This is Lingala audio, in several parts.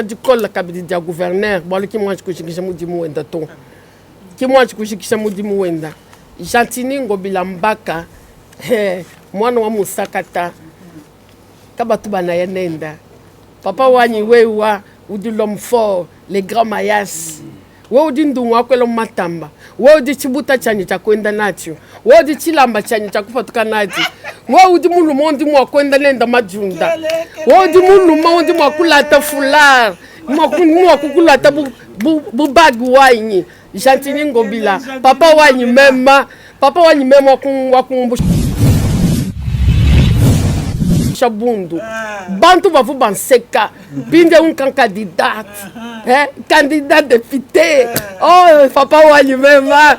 du col la kabidi dia gouverneur bolo ki mwanji kushikisha mudi muwenda to ki mwanji kushikisha mudi muwenda Jantini Ngobila Mbaka mwana wa musakata kabatu bana yenenda papa wanyi wewa udi l'homme fort les grands mayas we udi ndungu akwelo matamba we udi chibuta chanyi cha kwenda nacho we udi chilamba chanyi cha kufatuka nacho we udi mulumo ndi mwa kwenda nenda majunda we udi mulumo ndi mwa kulata fular mwa kukulata bubagi wanyi Jantini Ngobila papa wanyi mema wakumbusha Bundu bantu bavu banseka binde candidat candidat député oh papa wanyi mema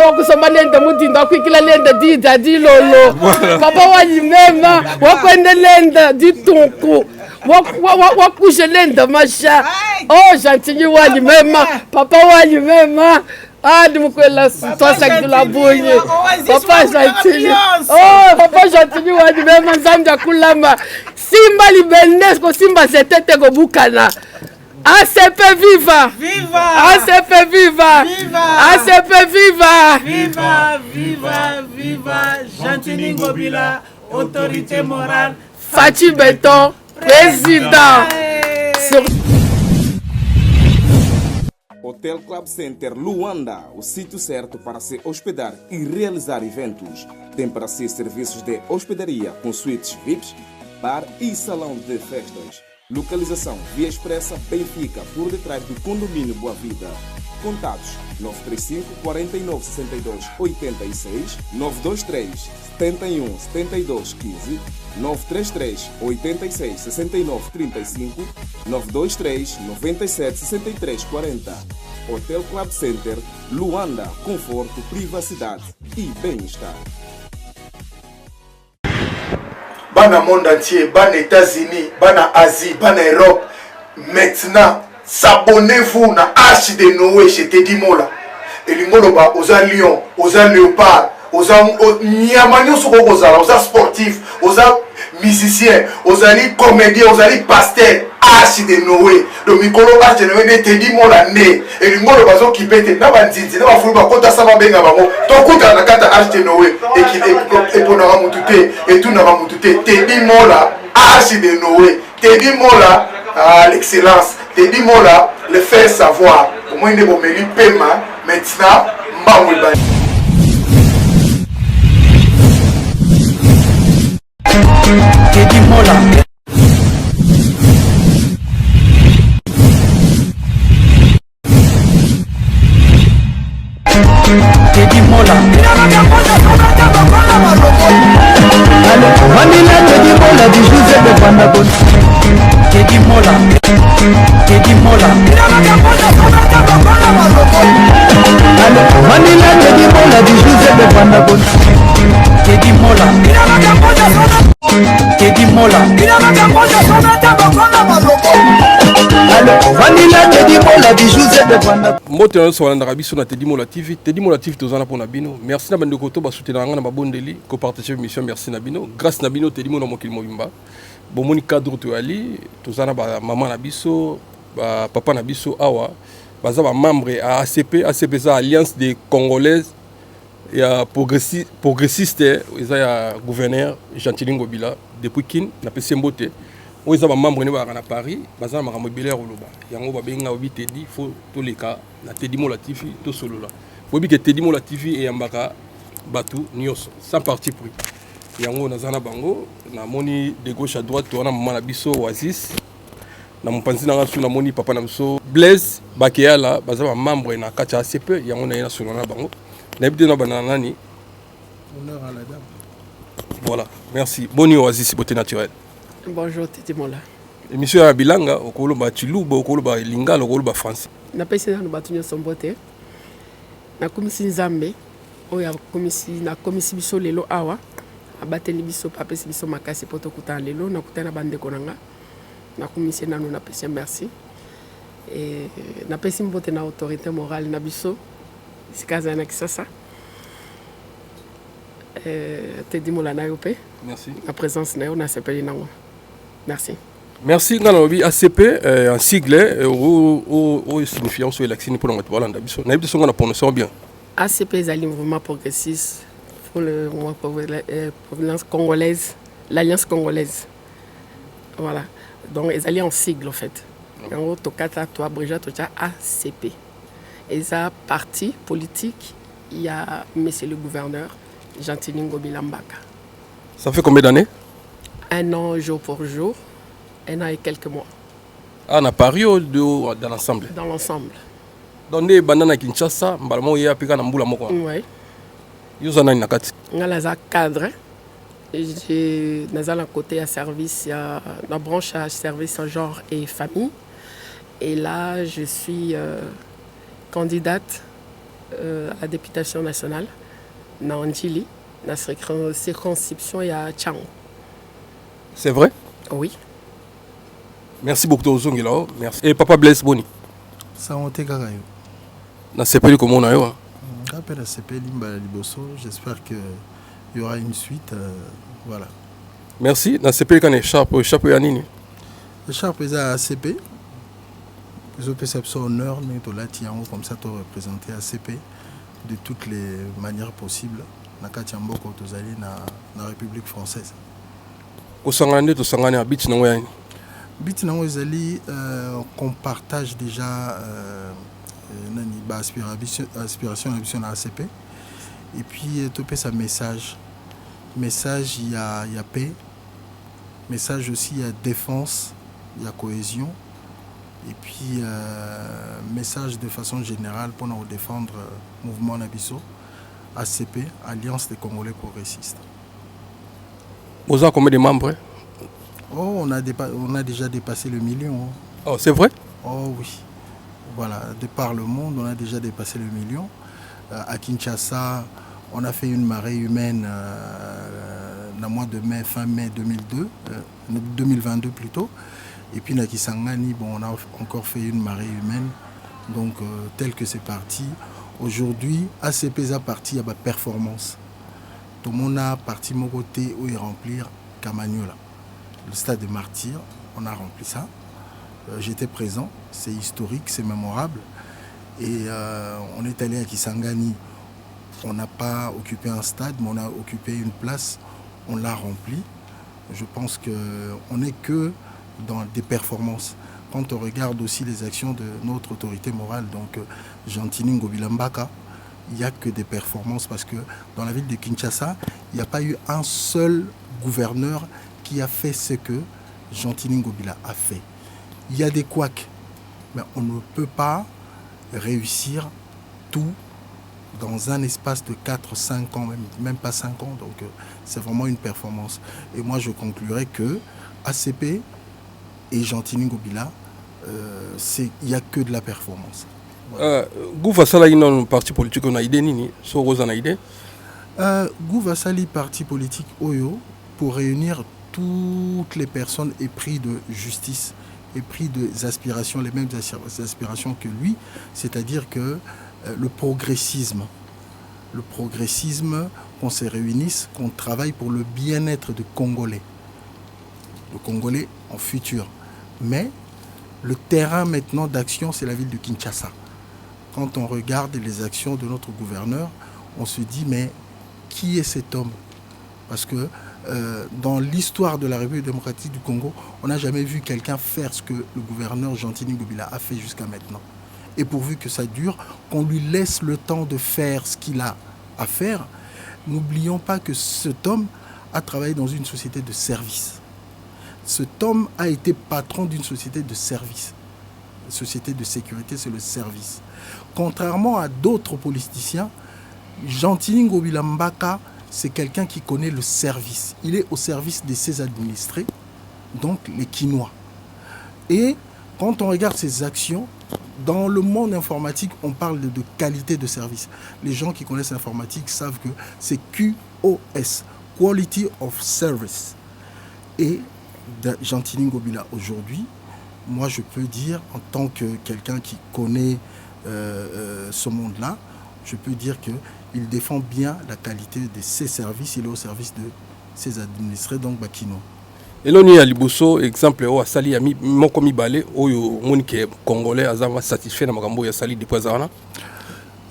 wakusoma lenda mudindo akwikila lenda dida dilolo papa wanyi mema wakwende lenda ditunku wakushe lenda masha oh Jantini wanyi mema papa wanyi mema de mukwela tosa kila bunye papa Jantini papa Jantini wadi mema nzamja kulamba simba libenesco simba zetete go bukana ACP viva ACP viva ACP viva Jantini Ngobila autorité morale Fachi Beton président Hotel Club Center Luanda, o sítio certo para se hospedar e realizar eventos. Tem para si serviços de hospedaria com suítes VIPs, bar e salão de festas. Localização Via Expressa Benfica, por detrás do condomínio Boa Vida. Contatos 935 49 62 86, 923 71 72 15, 933 86 69 35, 923 97 63 40. Hotel Club Center Luanda, conforto, privacidade e bem-estar. Bana monde entier, bana États-Unis, bana Asie, bana Europe, maintenant s'abonnez-vous na Arche de Noé chez Teddy Mola. Et l'ingoloba aux lions, aux léopards, aux nyamanios aux sportifs, aux musiciens, aux comédiens, aux pasteurs. Arche de Noé. Le micro Arche de Noé Teddy Mola né. Et l'ingoloba zo qui pète na banditi, na bafuba kota sama benga bango. Tokuta na kata Arche de Noé et pour na mutute et tout na mutute. Teddy Mola, Arche de Noé. Teddy Mola, l'excellence. Teddy Mola, le faire savoir. Au moins, il est bon, mais il paiement. Maintenant, Maouiba. Teddy Mola. Teddy Mola. Vanilla Teddy Mola du José de Panabon. Teddy Mola. Teddy Mola. Vanilla Teddy Mola du José de Panabon. Teddy Mola. Teddy Mola. Vanilla Teddy Mola du José de Panabon. Moto na so na rabiso na Teddy Mola TV tozana pona bino. Merci na bando koto ba soutenir nga na babondeli ko partager mission merci na bino. Grâce na bino Teddy Mola mokili mobimba. Bomoni cadre to ali tozana ba maman na biso ba papa na biso awa baza ba membre à ACP za Alliance des Congolaises ya progressiste eza ya gouverneur Jantini Ngobila depuis kin na pesembote o eza ba membre ne ba na Paris baza na makambo ebele ya koloba yango ba benga obi Teddy fo to leka na Teddy Mola TV to solola bobi ke Teddy Mola TV e yambaka batu nyos sans parti pris yango nazana bango na moni de gauche à droite to na mama na biso Oasis na mpanzi na ngasu na moni papa na biso Blaise Bakeala baza ba membre na kati ACP yango na solo na bango na bide na banana nani honneur à la dame. Voilà, merci. Boni Oasis beauté naturelle. Bonjour Teddy Mola. Émission ya bilanga okoloba chiluba okoloba lingala okoloba français. Na pesi na batunyo sombote. Na komisi nzambe oya komisi biso lelo awa abateli biso papesi biso makasi poto kutana lelo na kutana bande konanga. Na komisi nanu na pesi merci. Et na pesi mbote na autorité morale na biso sikaza na kisasa. Teddy Mola na yope. Merci. La présence na yo na sepeli nango. Merci. Merci ngalobi ACP en sigle ou signifiant sur l'accès pour notre Hollande biso. Na biso ngana prononcer bien. ACP est un mouvement progressiste pour le mouvement provenance congolaise, l'Alliance congolaise. Voilà. Donc ils allaient en sigle en fait. En gros, tokata toi Bréja tocha ACP. Et ça parti politique, il y a monsieur le gouverneur Gentini Ngobila Mbaka. Ça fait combien d'années? 1 an jour pour jour, 1 an et quelques mois. Ah, na Paris ou dans l'ensemble? Dans l'ensemble. Donc les banana Kinshasa, mbalamo ya pika na mbula moko. Oui. Yuzana na kati. Ngalaza cadre. J'ai dans un côté à service, la branche à service en genre et famille. Et là, je suis candidate à la députation nationale dans Ndjili, dans la circonscription il y a Tchang. C'est vrai? Oui. Merci beaucoup Ozongilao. Merci. Et Papa Blaise Boni. Ça on te kaka yo. Na sepeli comment on a yo? Après la CP Limba Liboso, j'espère qu'il y aura une suite. Voilà. Merci. Na sepeli quand échappe ya nini? Échappe est à ACP. Les opérations honneur, nous sommes là, comme ça, pour représenter ACP de toutes les manières possibles. Dans la République française. Qu'on partage déjà l'aspiration à ACP. Et puis, tout ça message. Message, il y a paix. Message aussi, il y a défense, il y a cohésion. Et puis, message de façon générale pour nous défendre le mouvement Nabiso, ACP, Alliance des Congolais progressistes. Vous avez combien de membres? Oh, on a déjà dépassé le million. Oh, c'est vrai? Oh oui. Voilà, de par le monde, on a déjà dépassé le million. À Kinshasa, on a fait une marée humaine dans le mois de mai, fin mai 2022 plutôt. Et puis, à Kisangani, bon, on a encore fait une marée humaine. Donc, tel que c'est parti. Aujourd'hui, ACP a parti à la performance. Tout le monde a parti mon côté où il remplir Kamagnola. Le stade de martyrs, on a rempli ça. J'étais présent, c'est historique, c'est mémorable. Et on est allé à Kisangani. On n'a pas occupé un stade, mais on a occupé une place. On l'a rempli. Je pense qu'on n'est que dans des performances. Quand on regarde aussi les actions de notre autorité morale, donc Gentini Ngobila Mbaka, il n'y a que des performances parce que dans la ville de Kinshasa, il n'y a pas eu un seul gouverneur qui a fait ce que Gentini Ngobila a fait. Il y a des couacs, mais on ne peut pas réussir tout dans un espace de 4-5 ans, même pas 5 ans. Donc c'est vraiment une performance. Et moi je conclurai que ACP et Gentini Ngobila, il n'y a que de la performance. Gouva Sali non parti politique on a idée nini so Rosa na idée Gouva Sali parti politique Oyo pour réunir toutes les personnes épris de justice, épris des aspirations, les mêmes aspirations que lui, c'est-à-dire que le progressisme, qu'on se réunisse, qu'on travaille pour le bien-être du Congolais. Le Congolais en futur. Mais le terrain maintenant d'action, c'est la ville de Kinshasa. Quand on regarde les actions de notre gouverneur, on se dit, mais qui est cet homme? Parce que dans l'histoire de la République démocratique du Congo, on n'a jamais vu quelqu'un faire ce que le gouverneur Gentini Ngobila a fait jusqu'à maintenant. Et pourvu que ça dure, qu'on lui laisse le temps de faire ce qu'il a à faire, n'oublions pas que cet homme a travaillé dans une société de service. Cet homme a été patron d'une société de service. La société de sécurité, c'est le service. Contrairement à d'autres politiciens, Gentini Ngobila Mbaka, c'est quelqu'un qui connaît le service. Il est au service de ses administrés, donc les Kinois. Et quand on regarde ses actions, dans le monde informatique, on parle de qualité de service. Les gens qui connaissent l'informatique savent que c'est QoS, Quality of Service. Et Gentini Ngobila aujourd'hui, moi je peux dire en tant que quelqu'un qui connaît ce monde-là, je peux dire qu'il défend bien la qualité de ses services, il est au service de ses administrés, donc Bakino. eloni ya liboso exemple oyo asali ya moko mibale oyo omoni ke congolais aza satisfait na makambo oyo asali depuis aza wana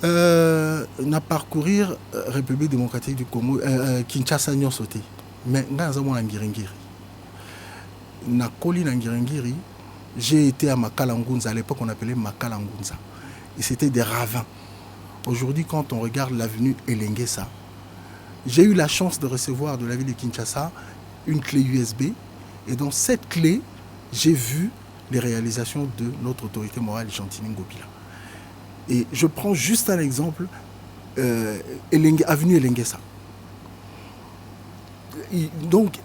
na parcourir République démocratique du Congo Kinshasa nyonso te mais nga naza mwana ngiringiri na koli na ngiringiri j'ai été à Makala Ngunza. À l'époque on appelait Makala Ngunza et c'était des ravins. Aujourd'hui quand on regarde l'avenue Elengesa, j'ai eu la chance de recevoir de la ville de Kinshasa une clé USB et dans cette clé j'ai vu les réalisations de notre autorité morale Gentini Ngobila. Et je prends juste un exemple, avenue Elengesa. Donc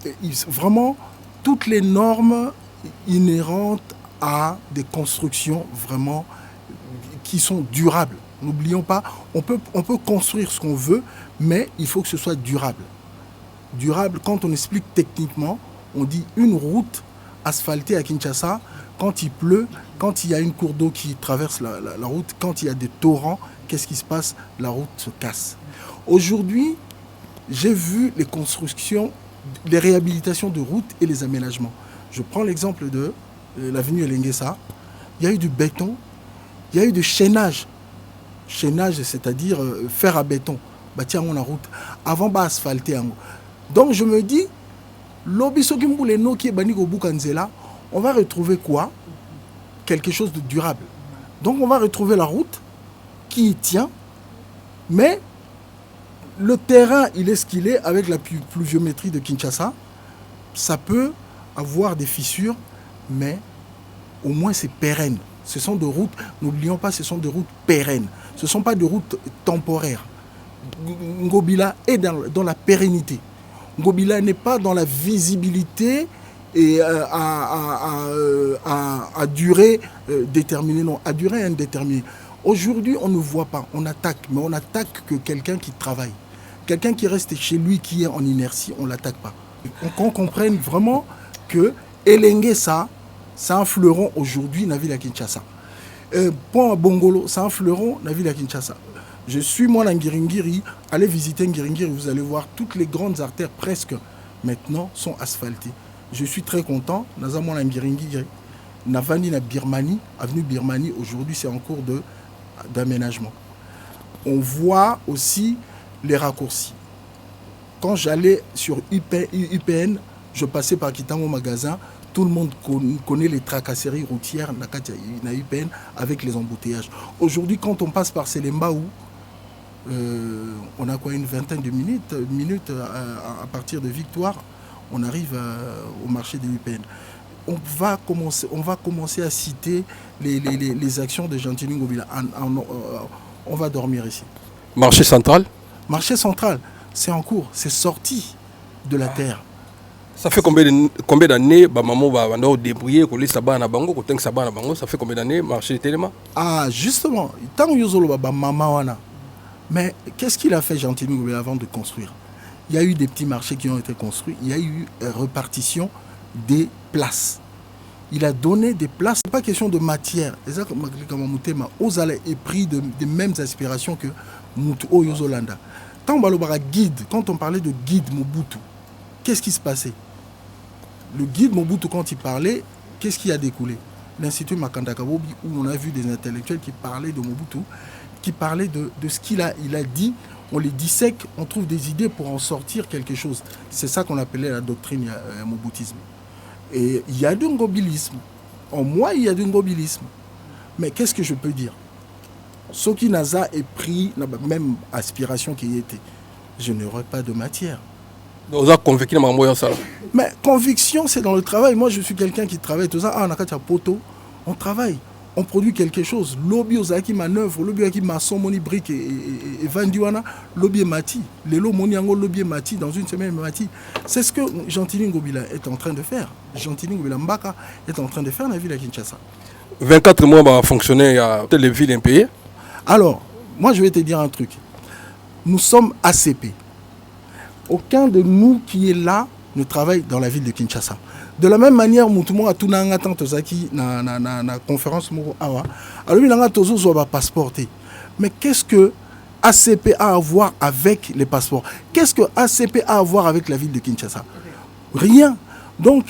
vraiment toutes les normes inhérentes à des constructions vraiment qui sont durables. N'oublions pas, on peut construire ce qu'on veut, mais il faut que ce soit durable. Durable, quand on explique techniquement, on dit une route asphaltée à Kinshasa, quand il pleut, quand il y a une cour d'eau qui traverse la route, quand il y a des torrents, qu'est-ce qui se passe? La route se casse. Aujourd'hui, j'ai vu les constructions, les réhabilitations de routes et les aménagements. Je prends l'exemple de l'avenue Elengesa. Il y a eu du béton, il y a eu du chaînage. Chaînage, c'est-à-dire fer à béton. Bâtir la route. Avant, bah, asphalter. Donc je me dis, on va retrouver quoi? Quelque chose de durable. Donc on va retrouver la route qui y tient, mais le terrain, il est ce qu'il est avec la pluviométrie de Kinshasa. Ça peut avoir des fissures, mais au moins c'est pérenne. Ce sont des routes, n'oublions pas, ce sont des routes pérennes. Ce ne sont pas des routes temporaires. Ngobila est dans la pérennité. Ngobila n'est pas dans la visibilité et à durée déterminée, non, à durée indéterminée. Aujourd'hui, on ne voit pas, on attaque, mais on attaque que quelqu'un qui travaille. Quelqu'un qui reste chez lui, qui est en inertie, on ne l'attaque pas. Qu'on comprenne vraiment que Elengesa, c'est un fleuron aujourd'hui dans la ville de Kinshasa. Pont Bongolo, c'est un fleuron dans la ville de Kinshasa. Je suis moi dans Ngiringiri, allez visiter Ngiringiri, vous allez voir toutes les grandes artères presque maintenant sont asphaltées. Je suis très content. Nous avons dans Ngiringiri, Navani na Birmanie, avenue Birmanie, aujourd'hui c'est en cours d'aménagement. On voit aussi les raccourcis. Quand j'allais sur UPN, je passais par Kitango magasin. Tout le monde connaît les tracasseries routières na UPN avec les embouteillages. Aujourd'hui, quand on passe par Selembaou, on a quoi, une vingtaine de minutes à partir de Victoire, on arrive au marché de UPN. On va commencer à citer les actions de Gentini Ngobila. On va dormir ici. Marché central? Marché central, c'est en cours, c'est sorti de la terre. Ça fait combien d'années maman va débrouiller ça fait combien d'années marché tellement? Ah justement, tant que maman mais qu'est-ce qu'il a fait Gentini Ngobila avant de construire? Il y a eu des petits marchés qui ont été construits, il y a eu répartition des places. Il a donné des places, c'est pas question de matière. Ozala est pris des mêmes aspirations que Mutu Yozolanda. Quand on parlait de guide Mobutu, qu'est-ce qui se passait? Le guide Mobutu, quand il parlait, qu'est-ce qui a découlé? L'Institut Makanda Kabobi, où on a vu des intellectuels qui parlaient de Mobutu, qui parlaient de ce qu'il a dit. On les dissèque, on trouve des idées pour en sortir quelque chose. C'est ça qu'on appelait la doctrine moboutisme. Et il y a du ngobilisme. En moi, il y a du ngobilisme. Mais qu'est-ce que je peux dire? Soki Naza est pris la même aspiration qu'il était. Je n'aurais pas de matière. Vous avez convaincu dans ça. Mais conviction, c'est dans le travail. Moi, je suis quelqu'un qui travaille. Tout ça, on a un poteau. On travaille. On produit quelque chose. Lobby ozaki manœuvre, lobby ozaki maçon, moni brique et vendiwana, lobby mati. Les lots moni ango lobby mati dans une semaine mati. C'est ce que Gentini Ngobila est en train de faire. Gentini Ngobila Mbaka est en train de faire dans la ville de Kinshasa. 24 mois va fonctionner à toutes les villes impayées. Alors, moi je vais te dire un truc. Nous sommes ACP. Aucun de nous qui est là ne travaille dans la ville de Kinshasa. De la même manière, Moutoumou a tout na tozaki na conférence moko awa. Alors il a tozo zo ba passeporté. Mais qu'est-ce que ACP a à voir avec les passeports? Qu'est-ce que ACP a à voir avec la ville de Kinshasa? Rien. Donc,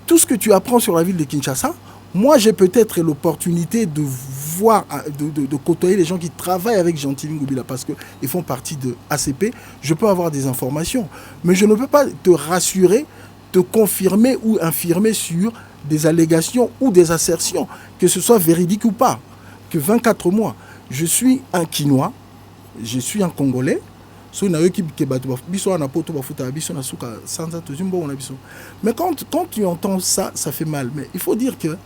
tout ce que tu apprends sur la ville de Kinshasa, moi, j'ai peut-être l'opportunité de voir, de côtoyer les gens qui travaillent avec Gentilly Ngobila parce qu'ils font partie de ACP. Je peux avoir des informations, mais je ne peux pas te rassurer, te confirmer ou infirmer sur des allégations ou des assertions, que ce soit véridique ou pas. Que 24 mois, je suis un Quinois, je suis un Congolais. Mais quand tu entends ça, ça fait mal. Mais il faut dire que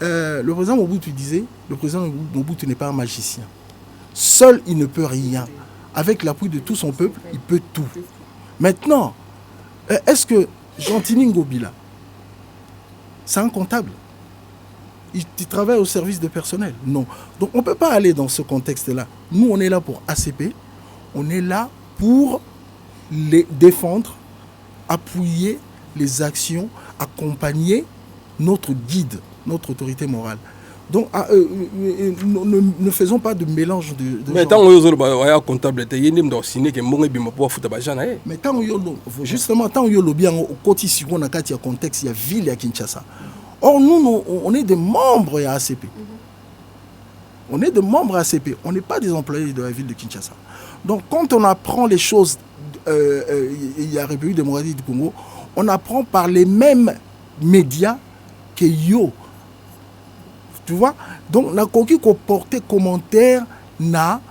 le président Mobutu disait, le président Mobutu n'est pas un magicien. Seul, il ne peut rien. Avec l'appui de tout son peuple, il peut tout. Maintenant, est-ce que Gentilly Ngobila, c'est un comptable? Il travaille au service de personnel? Non. Donc on ne peut pas aller dans ce contexte-là. Nous, on est là pour ACP. On est là pour les défendre, appuyer les actions, accompagner notre guide, notre autorité morale. Donc, ne faisons pas de mélange de mais tant que vous avez comptable, mais tant justement, tant que vous avez un contexte, il y a ville à Kinshasa. Or, nous, on est des membres à ACP. On est des membres à ACP. On n'est pas des employés de la ville de Kinshasa. Donc, quand on apprend les choses, il y a la République démocratique du Congo, on apprend par les mêmes médias que yo. Tu vois? Donc, on a porté commentaire na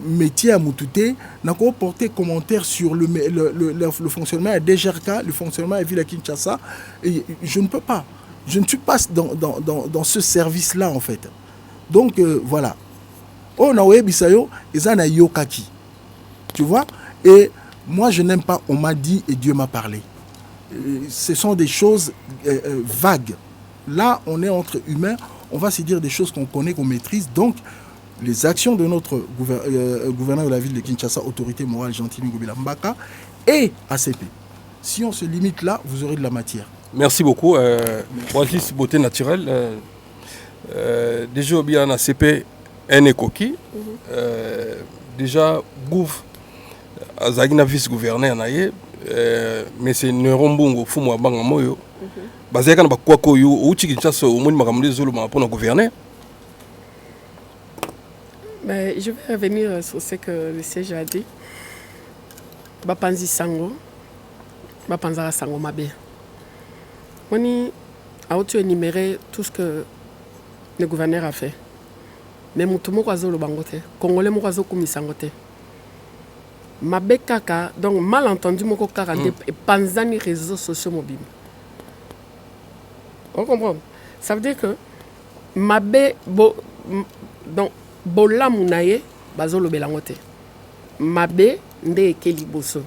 métier à Moutouté, on a porté commentaire sur le fonctionnement à DGRK, le fonctionnement à la ville à Kinshasa. Et je ne peux pas. Je ne suis pas dans ce service-là, en fait. Donc, voilà. Oh, tu vois? Et moi, je n'aime pas on m'a dit et Dieu m'a parlé. Ce sont des choses vagues. Là, on est entre humains, on va se dire des choses qu'on connaît, qu'on maîtrise. Donc, les actions de notre gouverneur de la ville de Kinshasa, autorité morale Gentilly Ngobila Mbaka, et ACP. Si on se limite là, vous aurez de la matière. Merci beaucoup. Waltis Beauté Naturelle. Déjà, bien ACP, un écoquille. Déjà, Gouf, Azagina vice-gouverneur, mais c'est Neurombungo, Fumo Bangamoyo. Basé sur quoi que vous avez dit, au moins, pour gouverner. Je vais revenir sur ce que le siège a dit. Bapanzi Sango, Bapanzara Sango Mabe. On a énuméré tout ce que le gouverneur a fait. Mais Moutoumou Kwazo le bangote, Congolais Moukazo Kumisangote. Mabe Kaka, donc malentendu Moko Kaka, et Panzani réseaux sociaux mobiles. On comprend. Ça veut dire que Mabe, donc, Bola Mounaye, Bazolo Belangote. Mabe, Nde Keli Boso.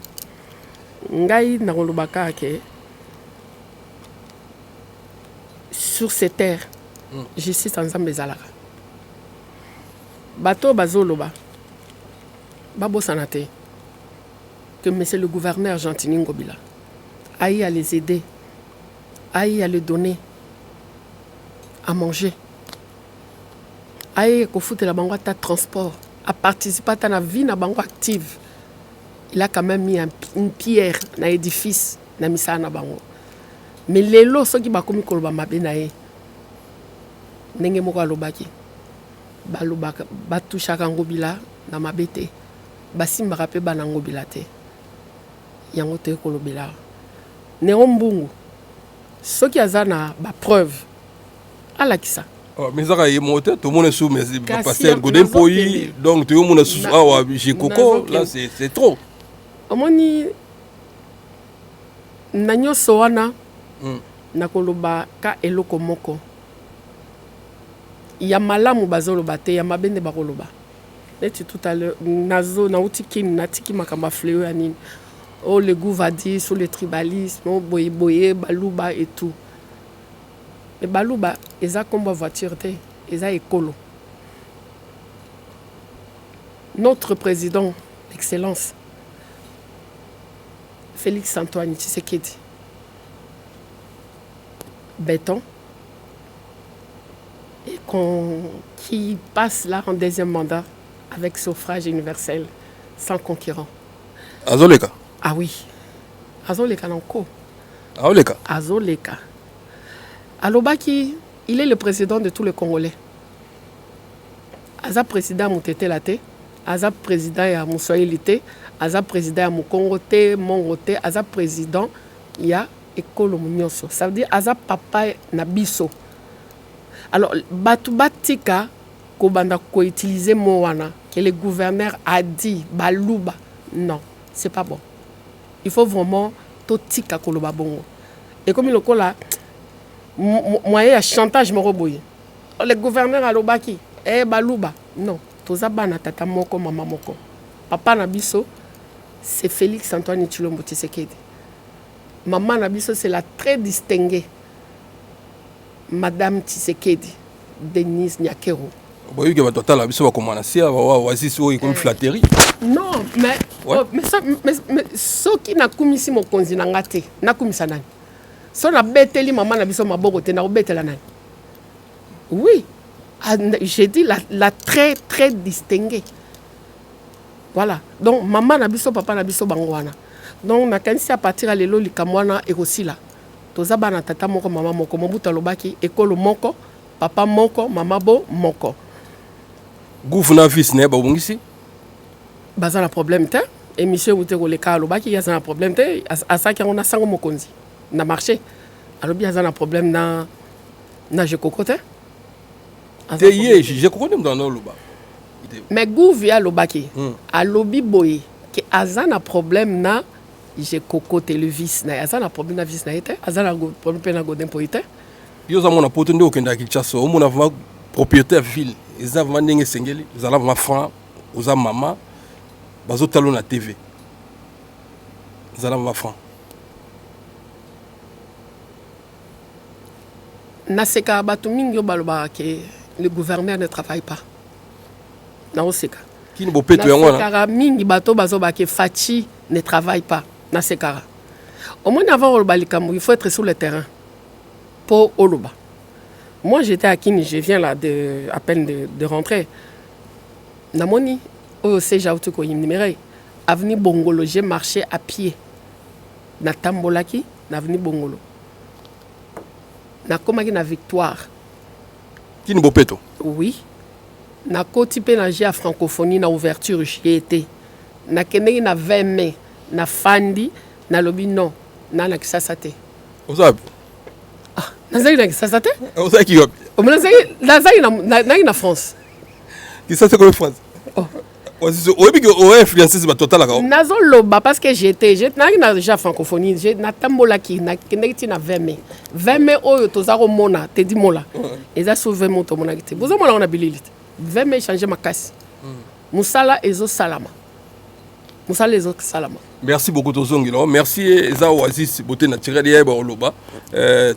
Ngai Narolubaka Ake. Sur ces terres, je suis ensemble des Alara. Bateau Bazoloba. Babo Sanate. Que monsieur le gouverneur Gentilly Ngobila aille à les aider, aille à les donner à manger, aille à foutre la banque de transport, à participer à la vie na banque active. Il a quand même mis une pierre dans l'édifice na misa na bango. Mais les lots ceux qui ba komi koloba mabe nae ndenge moko alobaki balobaka batushaka Ngobila na mabete basimbaka pe bana Ngobila te yango te kolobela Neurombungu soki azana ba preuve alakisa. Mais ça y est monté tout le monde est sous mais pasteur Godin Poyi donc tout le monde est sous ah j'ai coco là c'est trop. Omoni nanyo soana nakoloba ka eloko moko ya malamu bazoloba te ya mabende bakoloba neti tout à l'heure nazo na utiki natiki makamba fleur anini. Oh, le goût va dire sur le tribalisme, oh, boye, balouba et tout. Mais balouba, ils ont comme voiture, ils ont écolo. Notre président, Excellence, Félix Antoine Tshisekedi, béton, et qui passe là en deuxième mandat avec suffrage universel, sans concurrent. Azoleka. Ah oui, Azoleka Nanko. Aoleka. Azoleka. Alobaki, il est le président de tous les Congolais. Aza président Moutete Late, Aza président ya Moussoïlité, Aza président ya Moukongote, Mongote, Aza président ya Ekolo Mounyoso. Ça veut dire Aza papa Nabiso. Alors, Batika, Kobanda ko utiliser Moana, que le gouverneur a dit, Balouba. Non, c'est pas bon. Il faut vraiment tout tika koloba bongo. Et comme il est là, moyen de chantage moroboye. Le gouverneur a l'obaki. Balouba. Non. Toza bana tata moko, maman moko. Papa Nabiso, c'est Félix Antoine Tshilombo Tshisekedi. Maman Nabiso, c'est la très distinguée Madame Tshisekedi, Denise Nyakero. Oui, que total Nabiso va commencer à oasis comme flatterie. Non, mais ce qui n'a commis si mon konzi n'a ngate, n'a commis ça nani. So na beteli maman Nabiso maboko te na betela nani. Oui. J'ai dit la très très distinguée. Voilà. Donc maman Nabiso, papa Nabiso bangwana. Donc na kanisi à partir à lelo likamwana et aussi là. Toza bana tata moko maman moko mobuta lobaki ekolo moko, papa moko, maman bo moko. Gouverneur fils ne ba bongisi. Baza na problème te. Et monsieur Wouté Roleka lobaki ya na problème te. À ça qu'on a sango mokonzi. Na marché. Alors bien ça na problème na je cocote. Je connais dans nos loba. Mais Gouvia lobaki a lobby boy que azana problème na je cocote le vice na azana problème na vice na été azana problème na godin poite. Yo za mona poto ndo okenda Kinshasa o mona vraiment propriétaire ville eza vraiment ndenge sengeli zala vraiment franc oza mama bazo talo na TV zala vraiment franc. Na seka batu mingi baloba ke le gouverneur ne travaille pas. Na oseka. Qui ne peut pas tuer na seka mingi bato bazo ba ke Fachi ne travaille pas. Na seka. Au moins avant le balikamou, il faut être sur le terrain pour Oloba. Moi j'étais à Kini, je viens là à peine de rentrer. Namoni au Sejautu ko yimnimerei. Avenue Bongolo, j'ai marché à pied. Na Tambolaki, na avenue Bongolo. Na komaki na Victoire. Qui ne peut pas? Oui. Na koti pe na j'ai à francophonie na ouverture j'y étais. Na kenei na 20 mai na fandi na lobi non na na kisasa te. Oza. Ah, na zaki na kisasa te? Oza ki yopi. O mena zaki na France. Kisasa ko France. Oh. Oyebi que o influencer ba total ka. Nazo loba parce que j'étais na déjà francophonie, j'ai na tambolaki na kenei ti na 20 mai. 20 mai oyo tozako mona te di mola. Eza sauver moto mona kite. Bozo mona on a bililite. 20 mai changer ma casse. Musala ezo salama. Musala ezo salama. Merci beaucoup Tozongilo. Merci Eza Oasis beauté naturelle ya ba oloba.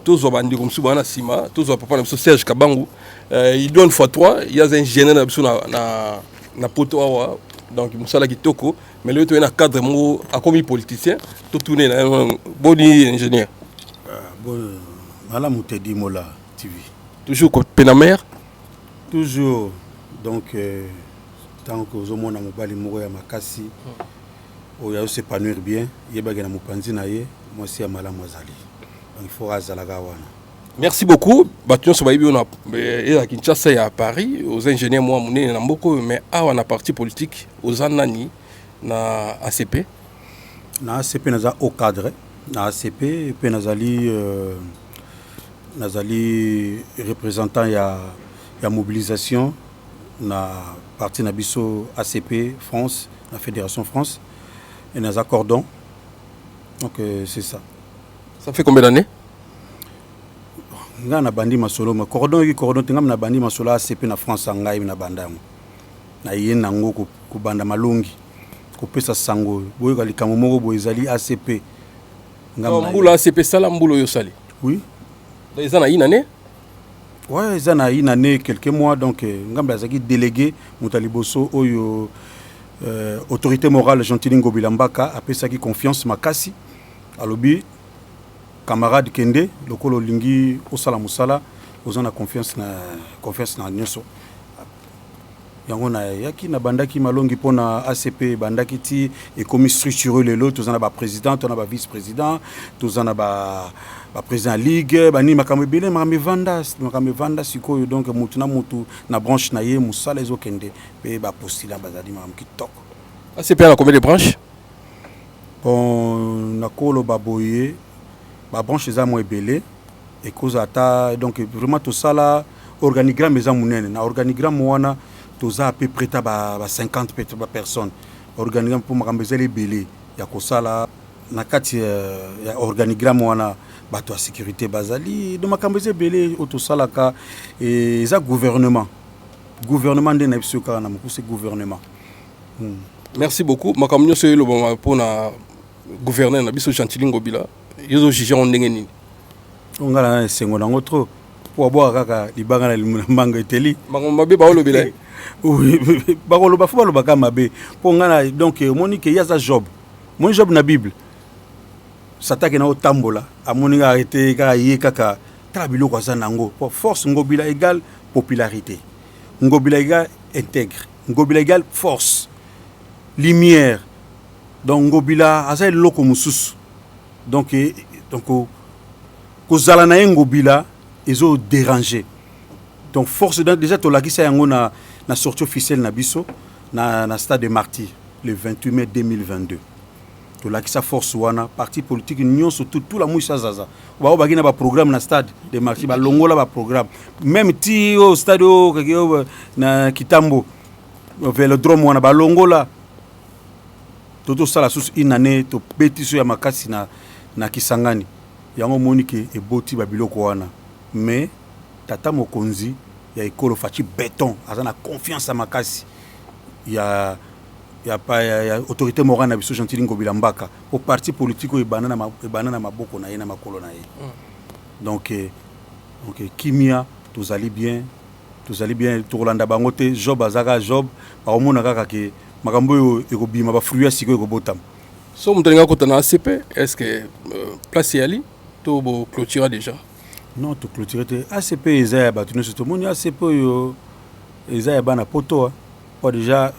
Tozo bandi comme souvent na sima, tozo papa na Serge Kabangu. Il donne fois 3, il y a un gêné na poto awa. Donc Musala kitoko, mais le to na cadre mo a comme politicien, to tourner na boni ingénieur. Bon Mala Moutedi Mola TV. Toujours comme Penamer. Toujours donc tant que aux hommes na mobali moko ya makasi oya s'épanouir bien yebaka na mopanzi na ye moi si amala mwazali donc il faut azalaka wana. Merci beaucoup. Batuon so bayibi on a Kinshasa et à Paris aux ingénieurs moi monene na mboko mais awa na parti politique aux anani na ACP. Na ACP naza au cadre na ACP pe nazali représentant ya mobilisation na parti na biso ACP France, la Fédération France et nos accordons. Donc c'est ça. Ça fait combien d'années? Nga na bandi masolo ma cordon tingam na bandi masolo ACP na France ngai na bandamu. Na yena ngo ko banda malongi. Ko pesa sango boyo kalikamo moko boyo ezali ACP. Ngam mbula ACP sala mbulo yo sali. Oui. Ils en a une année. Ouais, ils en a une année, quelques mois, donc Ngamba Zaki délégué Moutaliboso Oyo autorité morale Gentilingo Bilambaka a ça qui confiance Makasi alobi camarade Kende lokolo lingi osala musala ozana confiance na nyoso yango na yaki na bandaki malongi pona ACP bandaki ti et comme structuré les lots tous en a ba président on a ba vice président tous en a ba président ligue bani makambe bele makambe vanda sikoyo donc mutu na branche na ye musala ezokende pe ba postila bazali makam kitoko. ACP a combien de branches? Bon nakolo baboye ba branche za mo ebele et cause ata donc vraiment tout ça là organigramme za munene na organigramme wana toza à peu près 50 personnes organigramme pour makambezeli ebele ya kosala na kati ya organigramme wana bato ya sécurité bazali do makambezeli ebele otosalaka eza gouvernement nde na biso kaka na mokuse gouvernement. Merci beaucoup makambo nyonso elobama mpona gouverneur na biso Gentil Ngobila yozo juge on ndenge nini ngala na esengo nango trop po aboa kaka libanga na manga eteli mabe baolobela oui bakoloba fo baloba kaka mabe po ngana donc omoni ke yaza job na bible satake na otambola amoni nga arrêté kaka ye kaka tala biloko aza nango po force Ngobila égale popularité, Ngobila égale intègre, Ngobila égale force lumière. Donc Ngobila aza eloko mususu donc kozala na Ngobila ezo déranger. Donc force déjà tolakisa yango na sortie officielle na biso na stade de Martyrs le 28 mai 2022. Tolakisa force wana parti politique union surtout tout la mouissa zaza. Ba bagina ba programme na stade de Martyrs ba longola ba programme. Même ti au stade na Kitambo Vélodrome wana ba longola. Toto sala sous une année to betiso ya makasi na Kisangani. Yango monike e boti ba biloko wana. Mais tata mokonzi ya ekolo fachi béton azana confiance à makasi ya autorité morale na biso Gentil Ngobila Mbaka au parti politique e banana maboko na ye na makolo na ye. Donc kimia tozali bien tolanda bango te job azaka job ba omona kaka ke makambo yo ekobima ba fruit siko ekobotama. So mutalinga kota na ACP est-ce que place yali to bo clôturer déjà? Non, to clôturer ACP ezaya batune surtout moni ACP yo ezaya bana poto pas déjà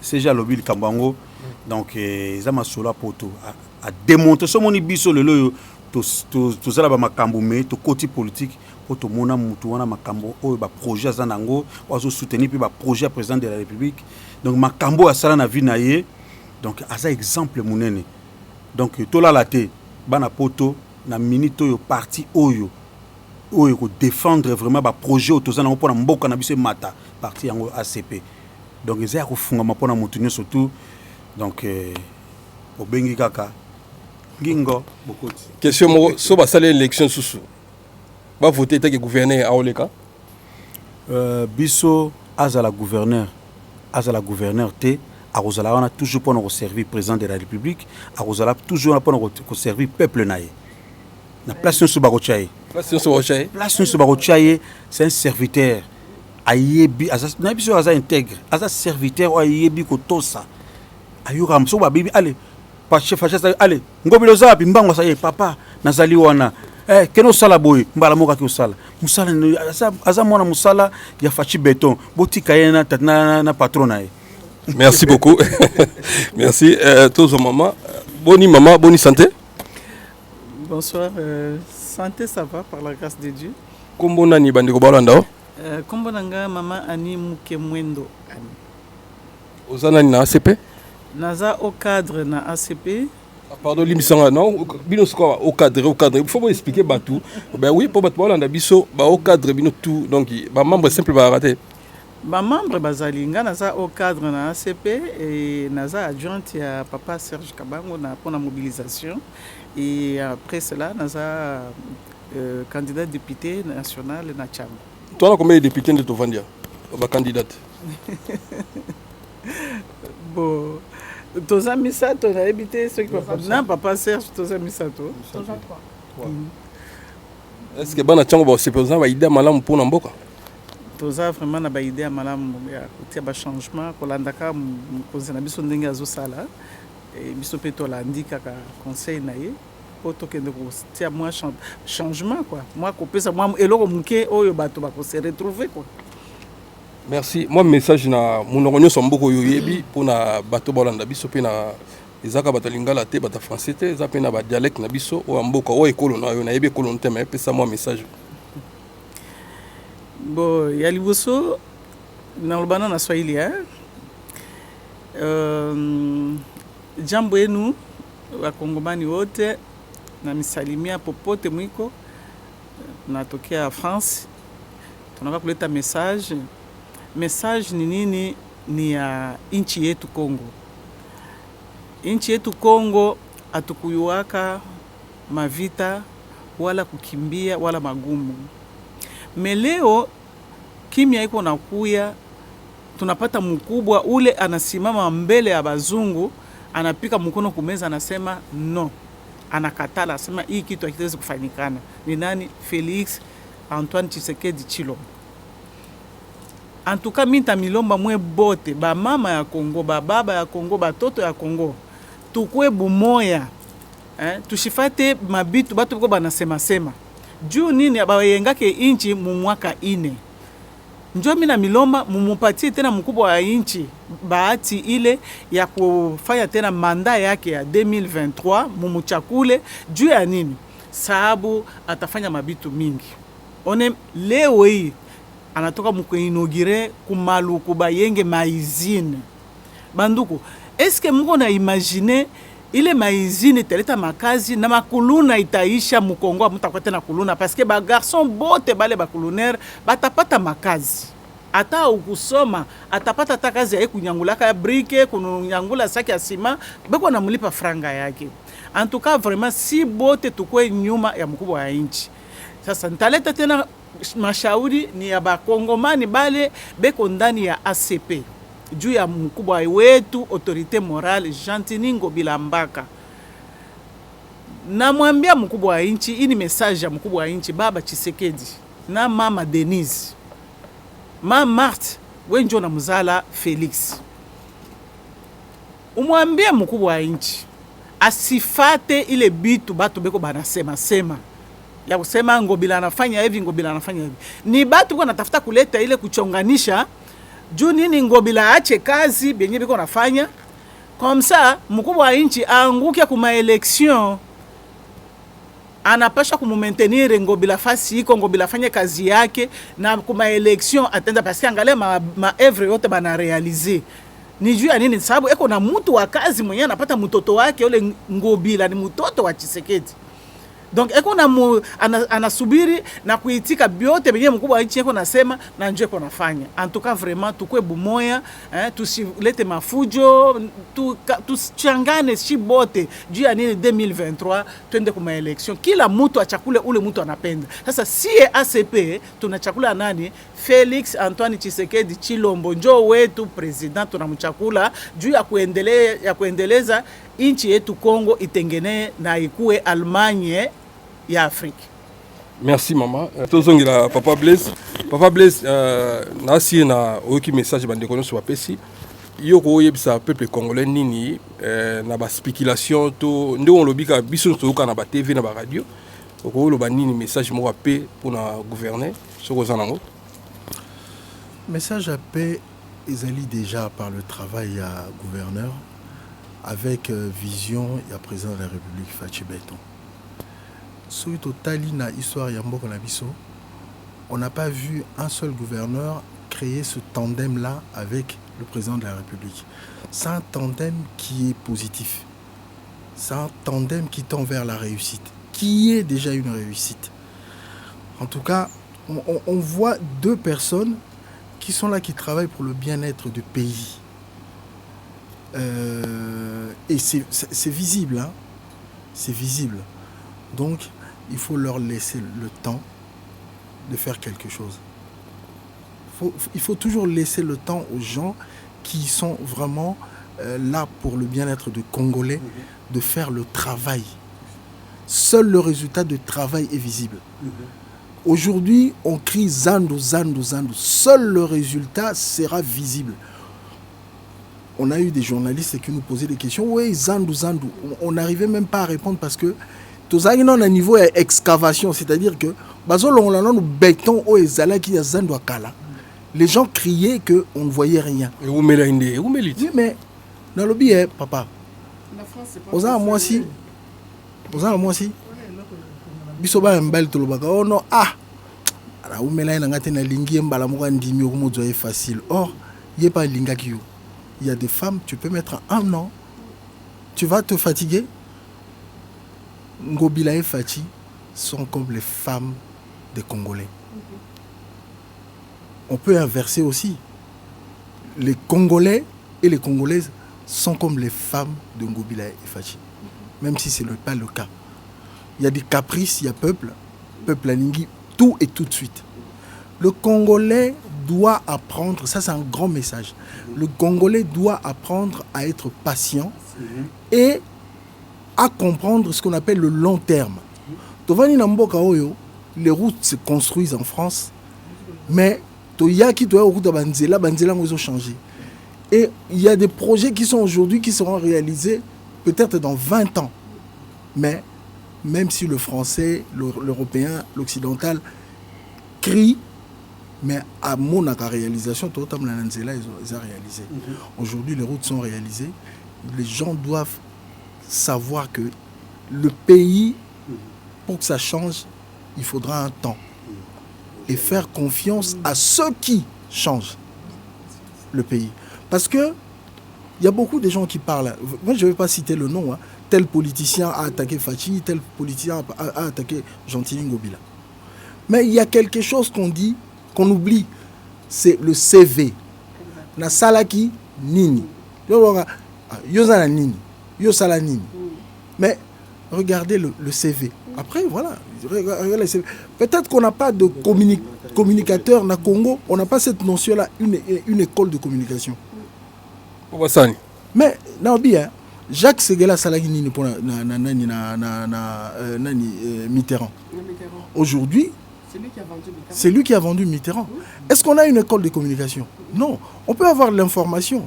c'est déjà lobby kambango donc ezama sola poto a démonter so moni biso lelo yo to zala ba makambo me to côté politique pour to mona mutu wana makambo o ba projet azanango ozo soutenir puis ba projet président de la République donc makambo asala na vie na ye donc asa exemple munene donc to la laté bana poto na minute oyo parti oyo ko défendre vraiment ba projet otozana ngo pona mboka na biso mata parti yango ACP donc ezaya ko funga mapona mutu surtout donc obengi kaka ngingo bokoti question mo so ba sala élection susu ba voter tant que gouverneur a oleka biso azala gouverneur te arozala wana toujours pour nous servir président de la République arozala toujours pour nous servir peuple naïe na place sur barochaye c'est un serviteur ayebi na biso aza intègre aza serviteur ayebi ko tosa ayura mso ba bibi allez pa chef allez Ngobila zapi mbango sa ye papa nazali wana keno sala boy mbala moka ki osala musala aza mwana musala ya fachi béton botika yena na patron nae. Merci beaucoup. Merci tous maman. Boni santé. Bonsoir, santé ça va par la grâce de Dieu. Kombo nani bandiko balanda? Kombo nanga maman Ani Mukemwendo Ani. Ozana na ACP? Naza au cadre na ACP. Pardon, l'émission non, bino quoi au cadre, il faut expliquer tout. Ben oui, pour battre balanda biso, ba au cadre bino tout donc ba membre simple ba rater. Ba membre bazalinga naza au cadre na ACP et naza adjoint à papa Serge Kabango na pour la mobilisation et après cela naza candidat député national na Tcham. Toi combien de députés de Tovandia? Ba candidate. Bon toza misato na habité ceux qui papa na papa Serge toza misato. Toza 3. Est-ce que bana Tcham ba c'est président ba idée malamu pour na mboka? Toza vraiment na ba idée malamu ya kotia ba changement kolandaka konzena biso ndenge azosala et biso pe tolandi kaka conseil na ye po tokende kotia moi changement quoi moi kopesa moi eloko muke oyo bato ba ko se retrouver quoi. Merci. Moi message na monoko nyonso mboko yoyebi pona bato bolanda biso pe na ezaka bato lingala te bato français te za pe na ba dialecte na biso o mboka o ekolo na yo na yebi ekolo ntema pe ça moi message. Bon, ya liboso na lobana na Swahili jambo yenu wakongomani wote na misalimia popote mwiko natokea France. Tunataka kuleta message ni nini? Ni ya inchi yetu Kongo. Inchi yetu Kongo atukuyuwaka mavita wala kukimbia wala magumu. Meleo kimya iko nakuya, tunapata mkubwa ule anasimama mbele ya bazungu, anapika mkono kumeza, anasema no, anakatala, anasema hii kitu hakitaweza kufanyikana. Ni nani? Félix Antoine Tshisekedi Tshilombo. Antuka minta milomba mwe bote, ba mama ya Kongo, ba baba ya Kongo, ba toto ya Kongo, tukwe bumoya, tushifate mabitu batu biko banasema. Juu nini abayengake inchi mu mwaka 4. Njoo mina milomba mumupatie tena mkubwa wa inchi bahati ile ya kufanya tena manda yake ya 2023 mumuchakule. Juu ya nini? Sababu atafanya mabitu mingi. One leo hii anatoka mkuinogire kumalu kubayenge maizine. Banduku, eske mko na imagine ile maizine teleta makazi na makuluna itaisha mukongo mutakuwa tena kuluna parce que ba garçon bote bale ba kuluner batapata makazi. Ata ukusoma atapata ta kazi ya kunyangulaka ya brike, kunyangula saki ya sima, beko na mlipa franga yake. En tout cas vraiment si bote tukwe nyuma ya mkubwa ya inchi. Sasa nitaleta tena mashauri ni ya bakongomani bale beko ndani ya ACP. Juu ya mkubwa wetu autorité morale Jean-Tini Ngobila-Mbaka. Na mwambia mkubwa wa inchi, hii ni message ya mkubwa wa inchi baba Tshisekedi na mama Denise. Mama Marthe wenjo na mzala Félix. Umwambia mkubwa wa inchi asifate ile bitu batu beko banasema. Ya kusema Ngobila anafanya hivi, Ngobila anafanya hivi. Ni batu kwa natafuta kuleta ile kuchonganisha. Juu nini Ngobila ache kazi benye biko nafanya. Comme ça mkubwa wa inchi aanguke kuma election. Anapasha kumumaintenir Ngobila fasi iko, Ngobila fanye kazi yake na kuma election atenda parce que angalia ma œuvre yote bana réaliser. Ni juu ya nini? Sababu eko na mtu wa kazi mwenye anapata mtoto wake ule Ngobila ni mtoto wa Tshisekedi. Donc eko na anasubiri na kuitika biote benye mkubwa wa nchi eko nasema na njoo eko nafanya. En tout cas vraiment tukwe bumoya, tusilete mafujo, tuchangane si bote juu ya nini 2023 twende kuma election. Kila mtu achakule ule mtu anapenda. Sasa sie ACP tunachakula nani? Félix Antoine Tshisekedi Tshilombo njoo wetu president tunamchakula juu ya kuendeleza inchi yetu Kongo itengene na ikue Allemagne ya Afrique. Merci maman. Tozongila Papa Blaise. Papa Blaise nasi na oki message bandeko nyonso bapesi. Yo ko yebisa peuple congolais nini na ba spéculation to nde on lobika biso to na ba TV na ba radio. Ko lo ba nini message mo apé pour na gouverner soko zanango. Message à paix ezali déjà par le travail à gouverneur avec vision et à président de la République Fachi Beton. Sur totali na histoire ya mboko na biso, on n'a pas vu un seul gouverneur créer ce tandem là avec le président de la République. C'est un tandem qui est positif. C'est un tandem qui tend vers la réussite, qui est déjà une réussite. En tout cas, on voit deux personnes qui sont là, qui travaillent pour le bien-être du pays. Et c'est visible, hein? C'est visible. Donc, il faut leur laisser le temps de faire quelque chose. Il faut toujours laisser le temps aux gens qui sont vraiment là pour le bien-être du Congolais de faire le travail. Seul le résultat du travail est visible. Aujourd'hui, on crie Zandu, Zandu, Zandu. Seul le résultat sera visible. On a eu des journalistes qui nous posaient des questions. Oui, Zandu, Zandu. On n'arrivait même pas à répondre parce que tout ça, on a un niveau d'excavation. C'est-à-dire que, nous béton au Ezala qui a Zandu Akala. les gens criaient qu'on ne voyait rien. Et où met où met Oui, mais dans le billet, papa. Aux ans, moi aussi. Bisoba mbel to lobaka. Oh non, où met là, na lingi mbala mo ndimi ko mo facile. Or, il y a pas linga qui. Il y a des femmes, tu peux mettre un an. Tu vas te fatiguer. Ngobila et Fati sont comme les femmes des Congolais. On peut inverser aussi. Les Congolais et les Congolaises sont comme les femmes de Ngobila et Fati. Même si ce n'est pas le cas. Il y a des caprices, il y a peuple Aningi, tout et tout de suite. Le Congolais doit apprendre, ça c'est un grand message, le Congolais doit apprendre à être patient et à comprendre ce qu'on appelle le long terme. Tovani Namboka Oyo, les routes se construisent en France, mais Toyaki Toya route à Banzela ils ont changé. Et il y a des projets qui sont aujourd'hui qui seront réalisés peut-être dans 20 ans. Mais même si le français, l'européen, l'occidental crient, mais à mon réalisation, ils ont réalisé. Aujourd'hui, les routes sont réalisées. Les gens doivent savoir que le pays, pour que ça change, il faudra un temps. Et faire confiance à ceux qui changent le pays. Parce que il y a beaucoup de gens qui parlent. Moi, je ne vais pas citer le nom. Tel politicien a attaqué Fachi, tel politicien a attaqué Gentilin Ngobila. Mais il y a quelque chose qu'on dit, qu'on oublie. C'est le CV. Na salaki nini. Yosala nini. Yosala nini. Mais regardez le CV. Après, voilà. Regardez le CV. Peut-être qu'on n'a pas de communicateur na Congo. On n'a pas cette notion-là, une école de communication. Mais, non, bien. Jacques Seguela Salaki nini pour Mitterrand. Aujourd'hui, c'est lui qui a vendu Mitterrand. Est-ce qu'on a une école de communication? Non. On peut avoir l'information.